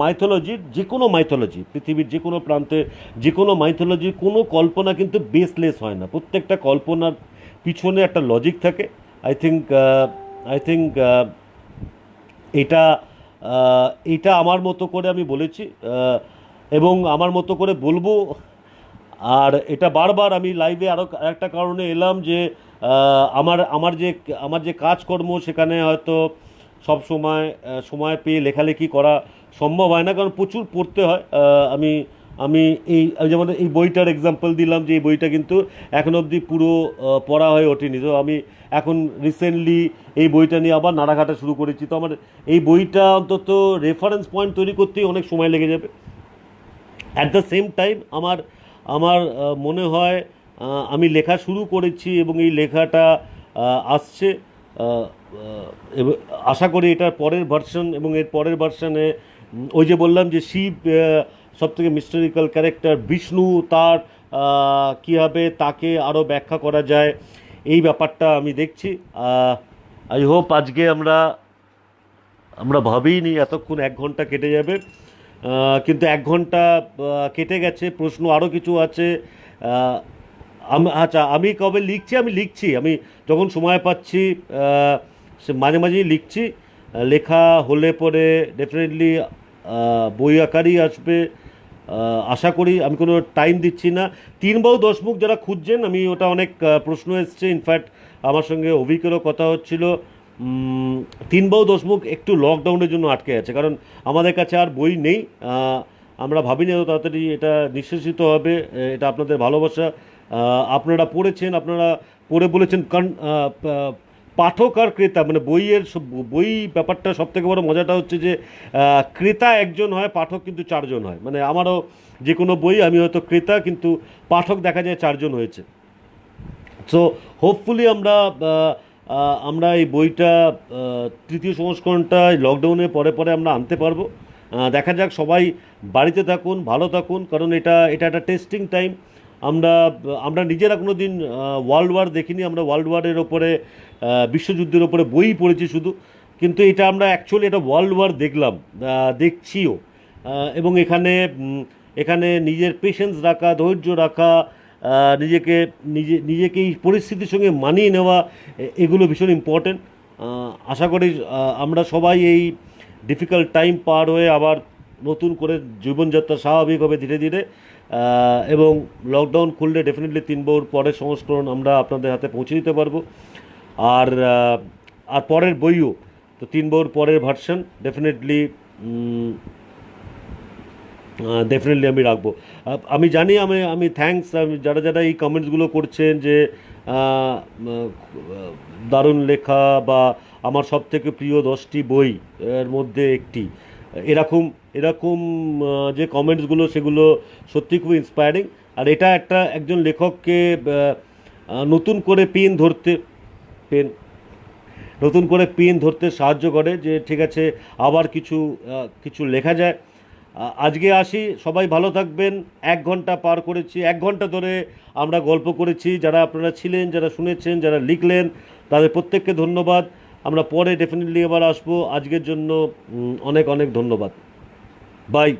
মাইথোলজির যে কোনো মাইথোলজি, পৃথিবীর যে কোনো প্রান্তে যে কোনো মাইথোলজির কোনো কল্পনা কিন্তু বেসলেস হয় না, প্রত্যেকটা কল্পনার পিছনে একটা লজিক থাকে। আই থিঙ্ক এটা এটা আমার মতো করে আমি বলেছি, এবং আমার মতো করে বলবো। আর এটা বারবার আমি লাইভে আরও একটা কারণে এলাম যে আমার যে কাজকর্ম সেখানে হয়তো সব সময় পেয়ে লেখালেখি করা সম্ভব হয় না, কারণ প্রচুর পড়তে হয়। আমি আমি যেমন এই বইটার এক্সাম্পল দিলাম, যে এই বইটা কিন্তু এখন অবধি পুরো পড়া হয়ে ওঠেনি। তো আমি এখন রিসেন্টলি এই বইটা নিয়ে আবার নাড়াঘাটা শুরু করেছি। তো আমার এই বইটা অন্তত রেফারেন্স পয়েন্ট তৈরি করতেই অনেক সময় লেগে যাবে। অ্যাট দ্য সেম টাইম আমার আমার মনে হয় আমি লেখা শুরু করেছি এবং এই লেখাটা আসছে। এবং আশা করি এটার পরের ভার্সন, এবং এর পরের ভার্সনে ওই যে বললাম যে শিব সবথেকে মিস্টেরিক্যাল ক্যারেক্টার, বিষ্ণু তার কীভাবে তাকে আরও ব্যাখ্যা করা যায় এই ব্যাপারটা আমি দেখছি। আই হোপ আজকে আমরা ভাবিনি এতক্ষণ 1 ঘন্টা কেটে যাবে, কিন্তু 1 ঘন্টা কেটে গেছে। প্রশ্ন আরও কিছু আছে। আচ্ছা, আমি কবে লিখছি? আমি যখন সময় পাচ্ছি মাঝে মাঝেই লিখছি। লেখা হলে পরে ডেফিনেটলি বই আকারই আসবে আশা করি। আমি কোনো টাইম দিচ্ছি না। 3 বাহু 10 মুখ যারা খুঁজছেন, আমি ওটা অনেক প্রশ্ন এসছে, ইনফ্যাক্ট আমার সঙ্গে অভিকেরও কথা হচ্ছিল। 3 বাহু 10 মুখ একটু লকডাউনের জন্য আটকে আছে, কারণ আমাদের কাছে আর বই নেই। আমরা ভাবিনি এত তাড়াতাড়ি এটা নিঃশেষিত হবে। এটা আপনাদের ভালোবাসা, আপনারা পড়েছেন, আপনারা পড়ে বলেছেন। কারণ পাঠক আর ক্রেতা, মানে বই ব্যাপারটা সবথেকে বড় মজাটা হচ্ছে যে ক্রেতা একজন হয়, পাঠক কিন্তু 4জন হয়। মানে আমারও যে কোনো বই, আমি হয়তো ক্রেতা কিন্তু পাঠক দেখা যায় 4জন হয়েছে। সো হোপফুলি আমরা এই বইটা তৃতীয় সংস্করণটা লকডাউনের পরে পরে আমরা আনতে পারবো। দেখা যাক, সবাই বাড়িতে থাকুন, ভালো থাকুন, কারণ এটা একটা টেস্টিং টাইম। আমরা নিজেরা কোনো দিন ওয়ার্ল্ড ওয়ার দেখিনি, আমরা ওয়ার্ল্ড ওয়ারের ওপরে বিশ্বযুদ্ধের ওপরে বই পড়েছি শুধু, কিন্তু এটা আমরা অ্যাকচুয়ালি এটা ওয়ার্ল্ড ওয়ার দেখছিও। এবং এখানে নিজের পেশেন্স রাখা, ধৈর্য রাখা, নিজেকে এই পরিস্থিতির সঙ্গে মানিয়ে নেওয়া, এগুলো ভীষণ ইম্পর্টেন্ট। আশা করি আমরা সবাই এই ডিফিকাল্ট টাইম পার হয়ে আবার নতুন করে জীবনযাত্রা স্বাভাবিক হবে ধীরে ধীরে। এবং লকডাউন খুললে ডেফিনেটলি 3 বাহুর পরের সংস্করণ আমরা আপনাদের হাতে পৌঁছে দিতে পারবো। আর পরের বইও তো 3 বাহুর পরের ভার্সন ডেফিনেটলি আমি রাখবো। আমি জানি, আমি থ্যাঙ্কস যারা এই কমেন্টসগুলো করছেন যে দারুণ লেখা, বা আমার সবথেকে প্রিয় 10টি বই এর মধ্যে একটি, এরকম যে কমেন্টসগুলো, সেগুলো সত্যি খুব ইন্সপায়ারিং। আর এটা একজন লেখককে নতুন করে পেন ধরতে সাহায্য করে, যে ঠিক আছে আবার কিছু লেখা যায়। আজকে আসি, সবাই ভালো থাকবেন। 1 ঘন্টা পার করেছি, 1 ঘন্টা ধরে আমরা গল্প করেছি। যারা আপনারা ছিলেন, যারা শুনেছেন, যারা লিখলেন, তাদের প্রত্যেককে ধন্যবাদ। আমরা পরে ডেফিনেটলি আবার আসবো। আজকের জন্য অনেক অনেক ধন্যবাদ। বাই।